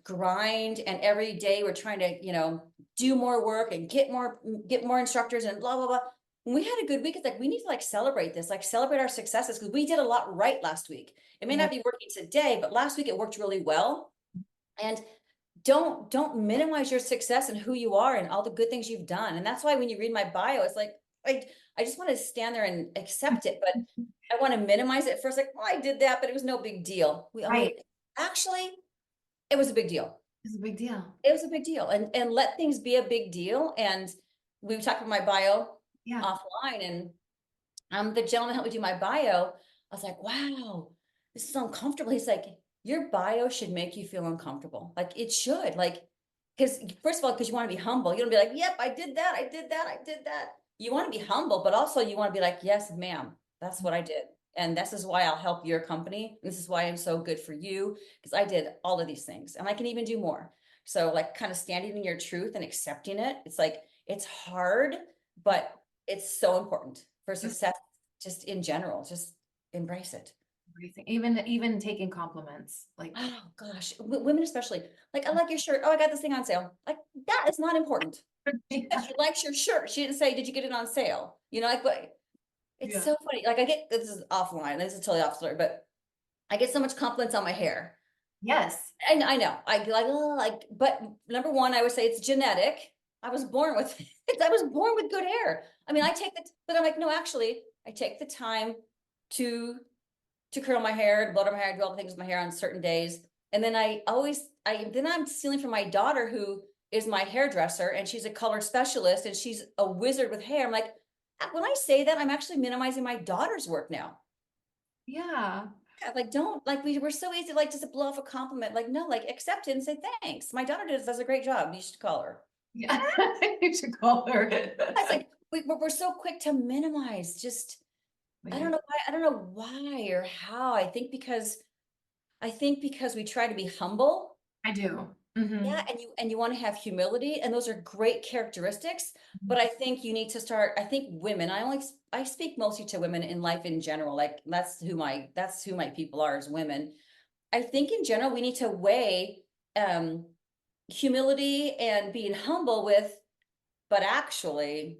grind, and every day we're trying to, do more work and get more instructors and blah, blah, blah. When we had a good week, it's like, we need to celebrate this, celebrate our successes, because we did a lot right last week. It may not be working today, but last week it worked really well. And don't minimize your success and who you are and all the good things you've done. And that's why when you read my bio, it's like, I just want to stand there and accept it, but I want to minimize it first. Like, I did that, but it was no big deal. Actually, it was a big deal. It's a big deal. It was a big deal, and let things be a big deal. And we talked about my bio offline, and the gentleman helped me do my bio. I was like, wow, this is uncomfortable. He's like, your bio should make you feel uncomfortable. Like, it should, because first of all, because you want to be humble. You don't be like, yep, I did that. I did that. I did that. You want to be humble, but also you want to be like, yes, ma'am, that's what I did. And this is why I'll help your company. This is why I'm so good for you, because I did all of these things, and I can even do more. So kind of standing in your truth and accepting it. It's like, it's hard, but it's so important for success, just in general. Just embrace it. Even taking compliments, oh gosh, women especially. Like, I like your shirt. Oh, I got this thing on sale. Like, that is not important. She likes your shirt. She didn't say, did you get it on sale? But it's so funny. Like, I get, this is offline. This is totally off story, but I get so much compliments on my hair. Yes. And I know, but number one, I would say it's genetic. I was born with it. I was born with good hair. I mean, but I'm like, no, actually, I take the time to curl my hair, to blow dry my hair, do all the things with my hair on certain days. And then then I'm stealing from my daughter, who is my hairdresser, and she's a color specialist, and she's a wizard with hair. I'm like, when I say that, I'm actually minimizing my daughter's work now. Yeah. Don't, we're so easy to just blow off a compliment. No, accept it and say thanks. My daughter does a great job. You should call her. Yeah. You should call her. It's like we're so quick to minimize. Just I don't know why or how. I think because we try to be humble. I do. Yeah, and you want to have humility, and those are great characteristics. But I think you need to start. I think women. I speak mostly to women in life in general. That's who my people are, as women. I think in general we need to weigh humility and being humble with, but actually,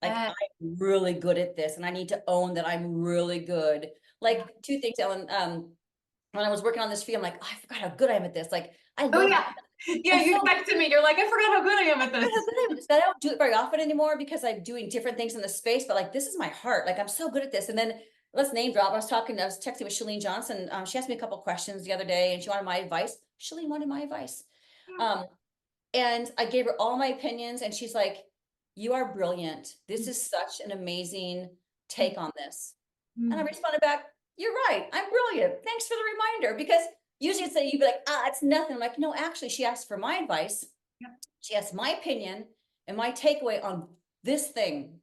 I'm really good at this, and I need to own that I'm really good. Two things, Ellen. When I was working on this fee, I'm like, oh, I forgot how good I am at this. I love Yeah, you texted me. You're like, I forgot how good I am at this. I don't do it very often anymore, because I'm doing different things in the space, but this is my heart. I'm so good at this. And then let's name drop. I was texting with Shalene Johnson. She asked me a couple questions the other day, and she wanted my advice. Shalene wanted my advice. And I gave her all my opinions, and she's like, you are brilliant. This is such an amazing take on this. And I responded back, you're right. I'm brilliant. Thanks for the reminder. Because usually you'd be like, it's nothing. I'm like, no, actually, she asked for my advice. Yep. She asked my opinion and my takeaway on this thing.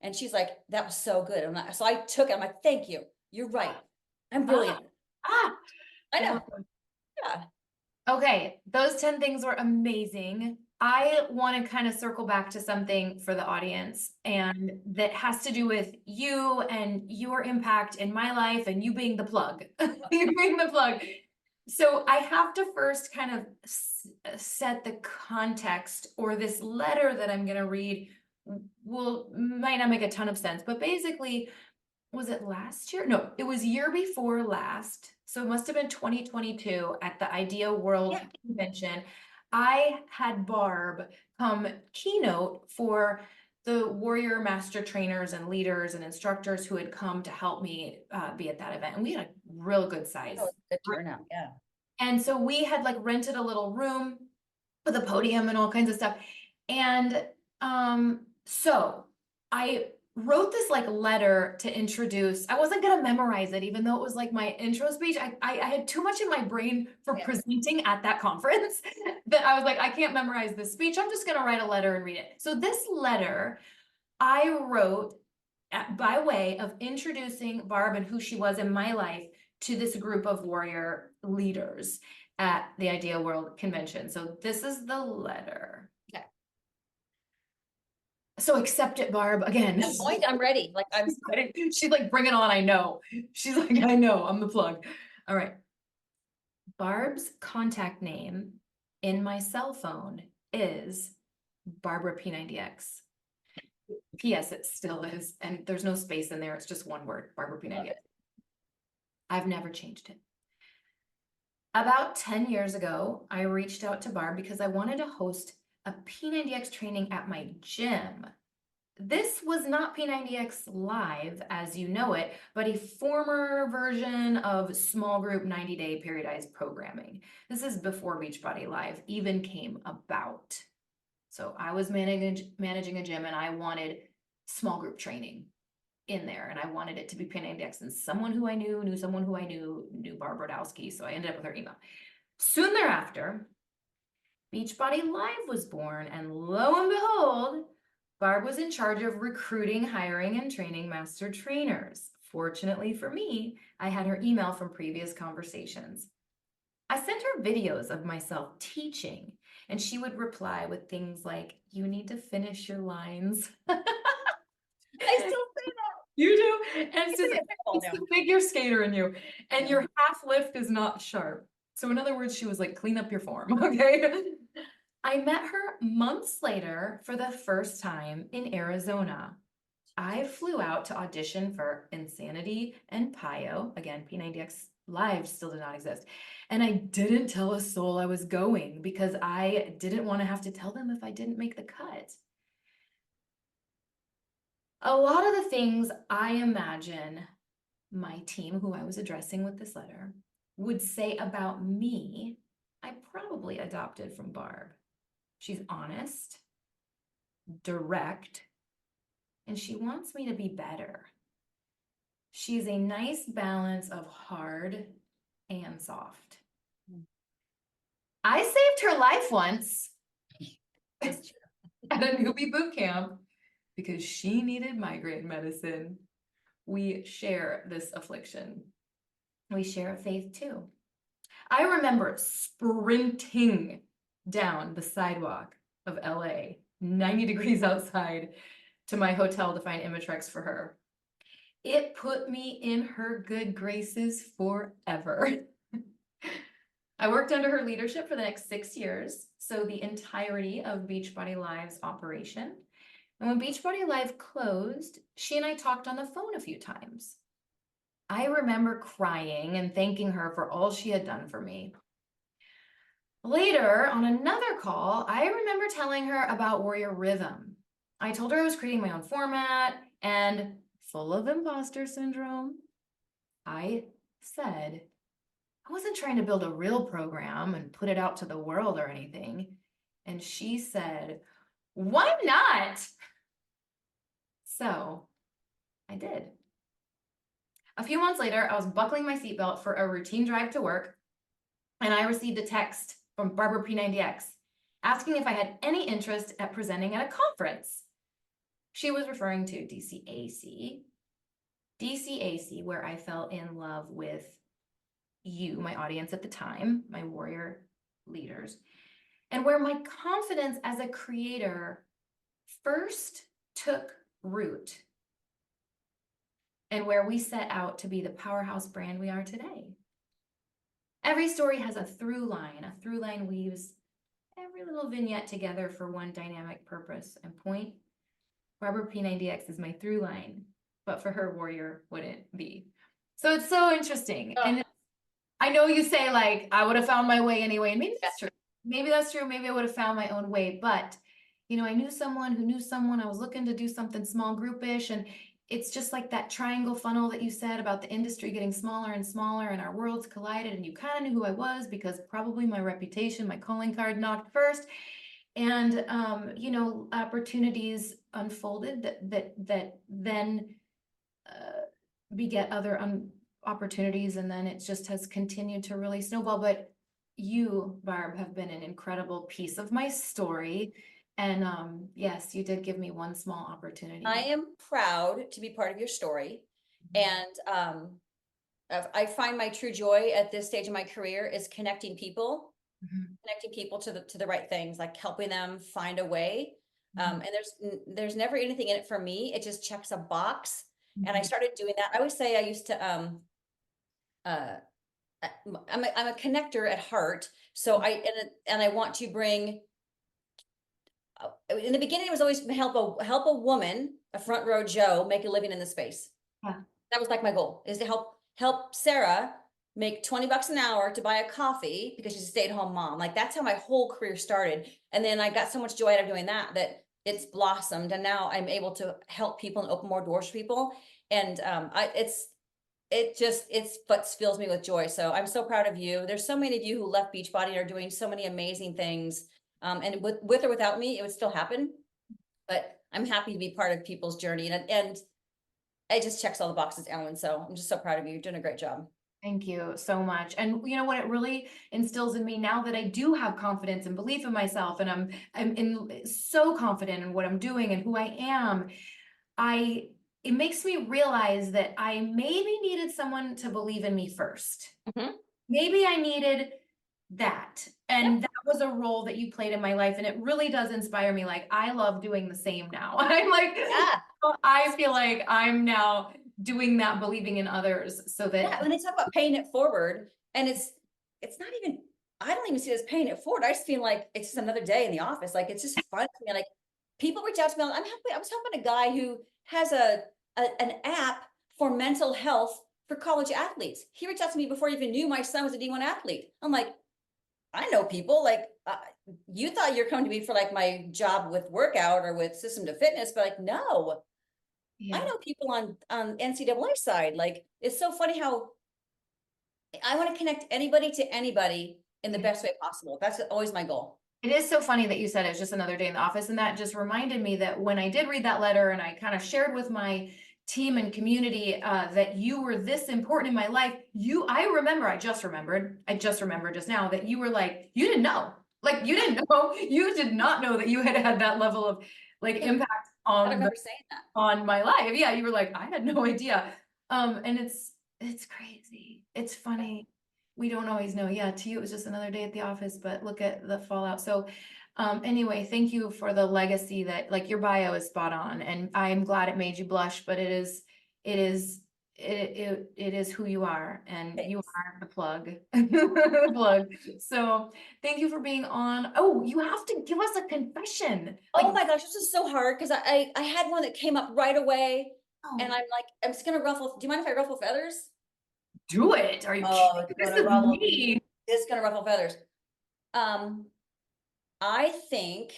And she's like, that was so good. So I took it. I'm like, thank you. You're right. I'm brilliant. I know. Yeah. Okay, those 10 things were amazing. I want to kind of circle back to something for the audience, and that has to do with you and your impact in my life and you being the plug. You being the plug. So I have to first kind of set the context, or this letter that I'm going to read might not make a ton of sense, but basically, was it last year? No, it was year before last. So it must have been 2022 at the Idea World Convention. I had Barb come keynote for the warrior master trainers and leaders and instructors who had come to help me be at that event. And we had a real good size. Good turnout. Yeah. And so we had like rented a little room with a podium and all kinds of stuff. And so I wrote this like letter to introduce. I wasn't going to memorize it, even though it was like my intro speech. I had too much in my brain for presenting at that conference that I was like, I can't memorize this speech. I'm just going to write a letter and read it. So this letter I wrote by way of introducing Barb and who she was in my life to this group of warrior leaders at the Idea World Convention. So this is the letter. Okay. So accept it, Barb. Again, I'm ready. Like she's like, bring it on. I know. She's like, I know. I'm the plug. All right. Barb's contact name in my cell phone is Barbara P90X. P.S. It still is, and there's no space in there. It's just one word, Barbara P90X. I've never changed it. About 10 years ago, I reached out to Barb because I wanted to host a P90X training at my gym. This was not P90X Live as you know it, but a former version of small group 90-day periodized programming. This is before Beachbody Live even came about. So I was managing a gym and I wanted small group training in there, and I wanted it to be P90X, and someone who I knew someone who I knew Barb Brodowsky, so I ended up with her email. Soon thereafter, Beachbody Live was born, and lo and behold, Barb was in charge of recruiting, hiring, and training master trainers. Fortunately for me, I had her email from previous conversations. I sent her videos of myself teaching, and she would reply with things like, you need to finish your lines. I still say that. You do? And it's the figure skater in you. And your half lift is not sharp. So in other words, she was like, clean up your form, okay? I met her months later for the first time in Arizona. I flew out to audition for Insanity and Pio. Again, P90X Live still did not exist. And I didn't tell a soul I was going because I didn't want to have to tell them if I didn't make the cut. A lot of the things I imagine my team, who I was addressing with this letter, would say about me, I probably adopted from Barb. She's honest, direct, and she wants me to be better. She's a nice balance of hard and soft. I saved her life once at a newbie boot camp because she needed migraine medicine. We share this affliction. We share a faith too. I remember sprinting down the sidewalk of LA, 90 degrees outside, to my hotel to find Imitrex for her. It put me in her good graces forever. I worked under her leadership for the next 6 years, so the entirety of Beachbody Live's operation. And when Beachbody Live closed, she and I talked on the phone a few times. I remember crying and thanking her for all she had done for me. Later, on another call, I remember telling her about Warrior Rhythm. I told her I was creating my own format and full of imposter syndrome. I said, I wasn't trying to build a real program and put it out to the world or anything. And she said, why not? So I did. A few months later, I was buckling my seatbelt for a routine drive to work, and I received a text from Barbara P90X asking if I had any interest at presenting at a conference. She was referring to DCAC, where I fell in love with you, my audience at the time, my warrior leaders, and where my confidence as a creator first took root, and where we set out to be the powerhouse brand we are today. Every story has a through line. A through line weaves every little vignette together for one dynamic purpose and point. Barbara P90X is my through line, but for her, warrior wouldn't be. So it's so interesting. Oh. And I know you say, like, I would have found my way anyway, and maybe that's true. Maybe that's true. Maybe I would have found my own way. But, you know, I knew someone who knew someone. I was looking to do something small groupish. And it's just like that triangle funnel that you said about the industry getting smaller and smaller and our worlds collided. And you kind of knew who I was because probably my reputation, my calling card knocked first. And, you know, opportunities unfolded that then beget other opportunities, and then it just has continued to really snowball. But you, Barb, have been an incredible piece of my story, and yes, you did give me one small opportunity. I am proud to be part of your story, and I find my true joy at this stage of my career is connecting people, to the right things, like helping them find a way. And there's never anything in it for me. It just checks a box. And I started doing that. I always say I used to, I'm a connector at heart. So I want to bring, in the beginning, it was always help a woman, a front row Joe, make a living in the space. Yeah. That was like my goal, is to help Sarah make 20 bucks an hour to buy a coffee because she's a stay-at-home mom. Like, that's how my whole career started. And then I got so much joy out of doing that it's blossomed, and now I'm able to help people and open more doors for people. And it's what fills me with joy. So I'm so proud of you. There's so many of you who left Beachbody and are doing so many amazing things. And with or without me, it would still happen. But I'm happy to be part of people's journey, and it just checks all the boxes, Ellen. So I'm just so proud of you. You're doing a great job. Thank you so much. And you know what it really instills in me now that I do have confidence and belief in myself, and I'm so confident in what I'm doing and who I am, it makes me realize that I maybe needed someone to believe in me first. Maybe I needed that. And that was a role that you played in my life. And it really does inspire me. Like, I love doing the same now. I'm like, I feel like I'm now doing that, believing in others, so that when they talk about paying it forward, and it's not even, I don't even see it as paying it forward. I just feel like it's just another day in the office. Like, it's just fun to me. Like, people reach out to me. I was helping a guy who has an app for mental health for college athletes. He reached out to me before he even knew my son was a D1 athlete. I'm like, I know people. Like, you thought you're coming to me for like my job with workout or with system to fitness, but like, no. I know people on NCAA side. Like, it's so funny how I want to connect anybody to anybody in the best way possible. That's always my goal. It is so funny that you said it's just another day in the office. And that just reminded me that when I did read that letter and I kind of shared with my team and community that you were this important in my life, I just remembered just now that you were like, you didn't know. Like, you didn't know, you did not know that you had that level of like impact I don't remember saying that. on my life. Yeah, you were like, I had no idea. And it's crazy. It's funny. We don't always know. Yeah, to you it was just another day at the office, but look at the fallout. So anyway, thank you for the legacy that, like, your bio is spot on, and I'm glad it made you blush, but it is who you are, and Thanks. you are the plug. Plug. So thank you for being on. Oh, you have to give us a confession. Oh my gosh, this is so hard because I had one that came up right away, and I'm like, I'm just gonna ruffle. Do you mind if I ruffle feathers? Do it. Are you kidding? This is me. It's gonna ruffle feathers. I think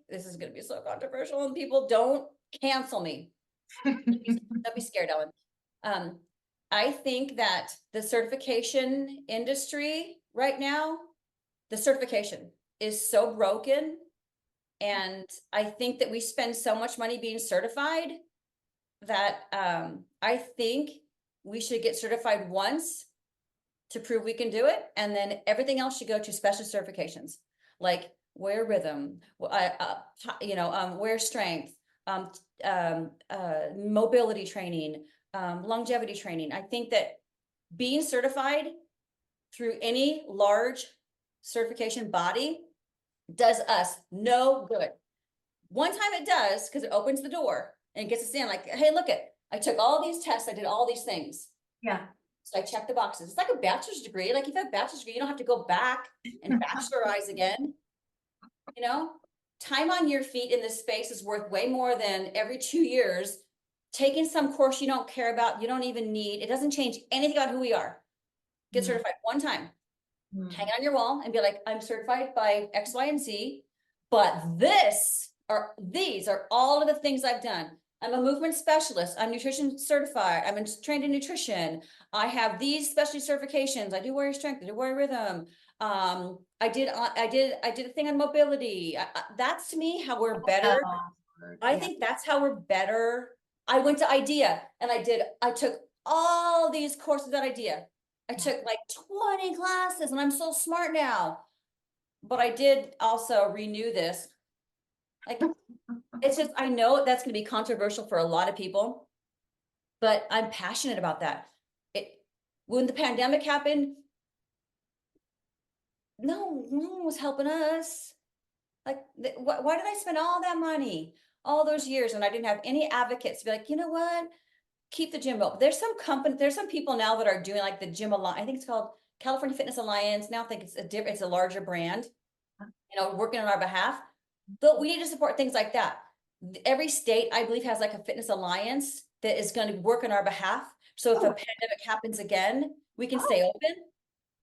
this is gonna be so controversial, and people don't cancel me. Don't be scared, Ellen. I think that the certification industry right now, the certification is so broken. And I think that we spend so much money being certified that I think we should get certified once to prove we can do it, and then everything else should go to special certifications, like wear rhythm, wear strength, um, mobility training, longevity training. I think that being certified through any large certification body does us no good. One time it does, because it opens the door and gets us in, like, hey, look I took all these tests, I did all these things. Yeah. So I checked the boxes. It's like a bachelor's degree. Like if you have a bachelor's degree, you don't have to go back and bachelorize again. You know, time on your feet in this space is worth way more than every 2 years taking some course you don't care about, you don't even need. It doesn't change anything about who we are. Get certified one time. Hang it on your wall and be like, I'm certified by X, Y, and Z, but these are all of the things I've done. I'm a movement specialist. I'm nutrition certified. I'm trained in nutrition. I have these specialty certifications. I do warrior strength. I do warrior rhythm. I did a thing on mobility. That's to me how we're better. I think that's how we're better. I went to IDEA and I took all these courses at IDEA. I took like 20 classes and I'm so smart now. But I did also renew this. Like, it's just, I know that's going to be controversial for a lot of people, but I'm passionate about that. When the pandemic happened, no one was helping us. Like, why did I spend all that money, all those years, and I didn't have any advocates to be like, you know what? Keep the gym open. There's some people now that are doing like the gym alliance. I think it's called California Fitness Alliance. Now I think it's a larger brand, working on our behalf. But we need to support things like that. Every state, I believe, has like a fitness alliance that is going to work on our behalf. So if a pandemic happens again, we can stay open.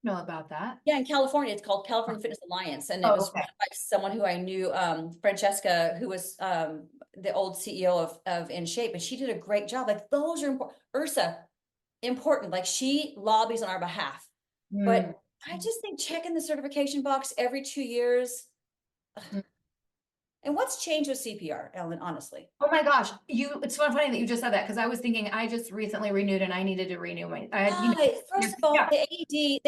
Know about that. Yeah, in California, it's called California Fitness Alliance. And it was run by someone who I knew, Francesca, who was the old CEO of In Shape, and she did a great job. Like, those are important. Ursa, important. Like, she lobbies on our behalf. But I just think checking the certification box every 2 years. And what's changed with CPR, Ellen, honestly? Oh my gosh, it's so funny that you just said that, because I was thinking I just recently renewed and I needed to renew my. First of all, the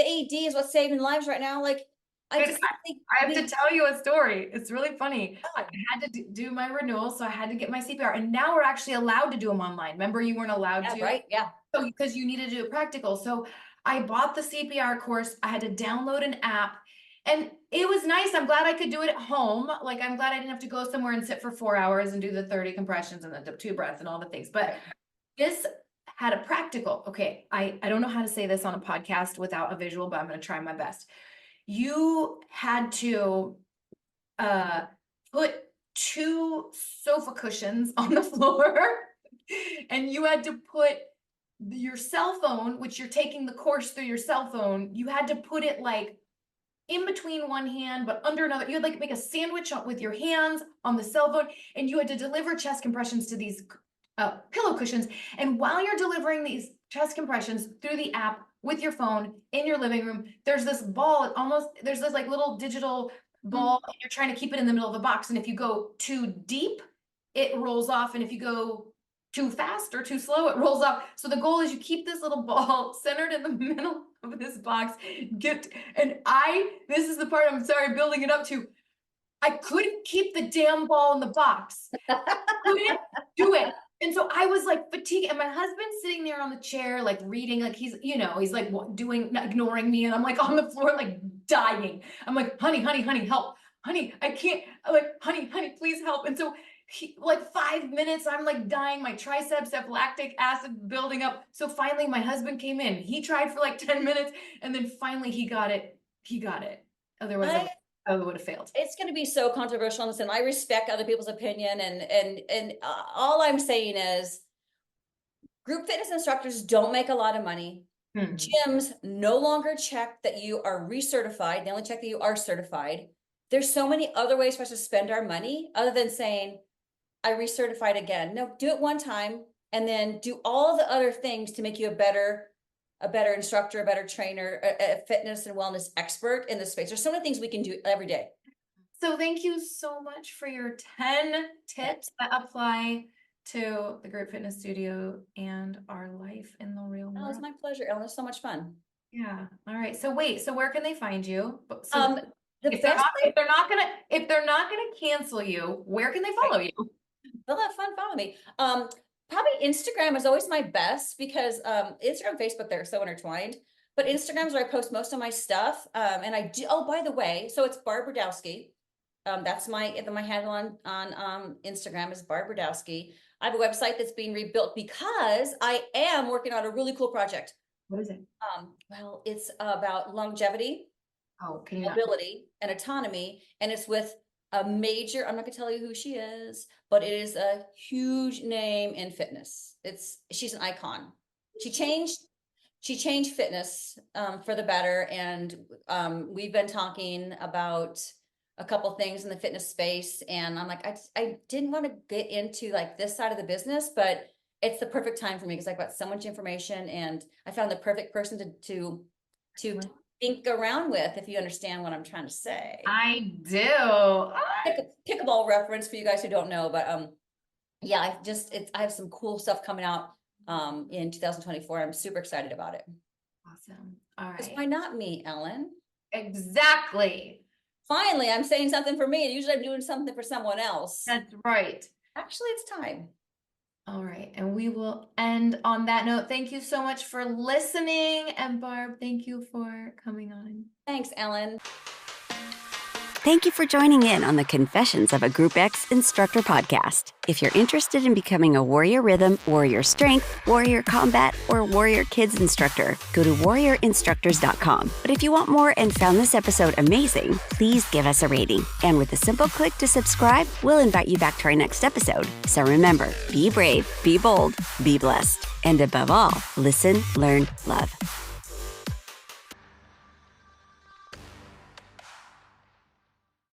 AED is what's saving lives right now. Like, I have to tell you a story. It's really funny. I had to do my renewal, so I had to get my CPR, and now we're actually allowed to do them online. Remember, you weren't allowed to, right? Yeah. So because you needed to do it practical. So I bought the CPR course. I had to download an app. And it was nice. I'm glad I could do it at home. Like, I'm glad I didn't have to go somewhere and sit for 4 hours and do the 30 compressions and the 2 breaths and all the things. But this had a practical. Okay, I don't know how to say this on a podcast without a visual, but I'm going to try my best. You had to put 2 sofa cushions on the floor, and you had to put your cell phone, which you're taking the course through your cell phone. You had to put it like in between one hand, but under another. You had like make a sandwich with your hands on the cell phone, and you had to deliver chest compressions to these pillow cushions. And while you're delivering these chest compressions through the app with your phone in your living room, there's this ball, there's this like little digital ball, and you're trying to keep it in the middle of a box. And if you go too deep, it rolls off. And if you go too fast or too slow, it rolls off. So the goal is you keep this little ball centered in the middle of this box. This is the part I'm sorry, building it up to. I couldn't keep the damn ball in the box. I couldn't do it. And so I was like fatigued, and my husband's sitting there on the chair, like reading, like he's like ignoring me. And I'm like on the floor, like dying. I'm like, honey, help. Honey, I can't, like, honey, please help. And so like 5 minutes, I'm like dying. My triceps have lactic acid building up. So finally my husband came in. He tried for like 10 minutes, and then finally he got it. Otherwise I would have failed. It's going to be so controversial on this, and I respect other people's opinion. And all I'm saying is, group fitness instructors don't make a lot of money. Gyms no longer check that you are recertified. They only check that you are certified. There's so many other ways for us to spend our money other than saying, I recertified again. No, do it one time and then do all the other things to make you a better instructor, a better trainer, a fitness and wellness expert in this space. There's so many things we can do every day. So thank you so much for your 10 tips that apply to the group fitness studio and our life in the real Oh, it's world. my pleasure, Ellen. It's so much fun. Yeah. All right. So wait, so where can they find you? So The if best place, if they're not gonna cancel you, where can they follow you? they'll have fun, follow me. Probably Instagram is always my best because Instagram, Facebook, they're so intertwined. But Instagram is where I post most of my stuff. And I do, oh, by the way, so it's Barb Brodowsky. That's my handle on Instagram is Barb Brodowsky. I have a website that's being rebuilt because I am working on a really cool project. What is it? Well, it's about longevity, Oh, can you not? mobility, and autonomy, and it's with a major, I'm not gonna tell you who she is, but it is a huge name in fitness. She's an icon. She changed fitness for the better, and we've been talking about a couple things in the fitness space, and I'm like, I didn't want to get into like this side of the business, but it's the perfect time for me because I've got so much information, and I found the perfect person to think around with, if you understand what I'm trying to say. I do. Pickleball reference for you guys who don't know, but yeah, I have some cool stuff coming out in 2024. I'm super excited about it. Awesome. All Because right. why not me, Ellen? Exactly. Finally, I'm saying something for me. Usually I'm doing something for someone else. That's right. Actually, it's time. All right. And we will end on that note. Thank you so much for listening. And Barb, thank you for coming on. Thanks, Ellen. Thank you for joining in on the Confessions of a Group X Instructor podcast. If you're interested in becoming a Warrior Rhythm, Warrior Strength, Warrior Combat, or Warrior Kids instructor, go to warriorinstructors.com. But if you want more and found this episode amazing, please give us a rating. And with a simple click to subscribe, we'll invite you back to our next episode. So remember, be brave, be bold, be blessed. And above all, listen, learn, love.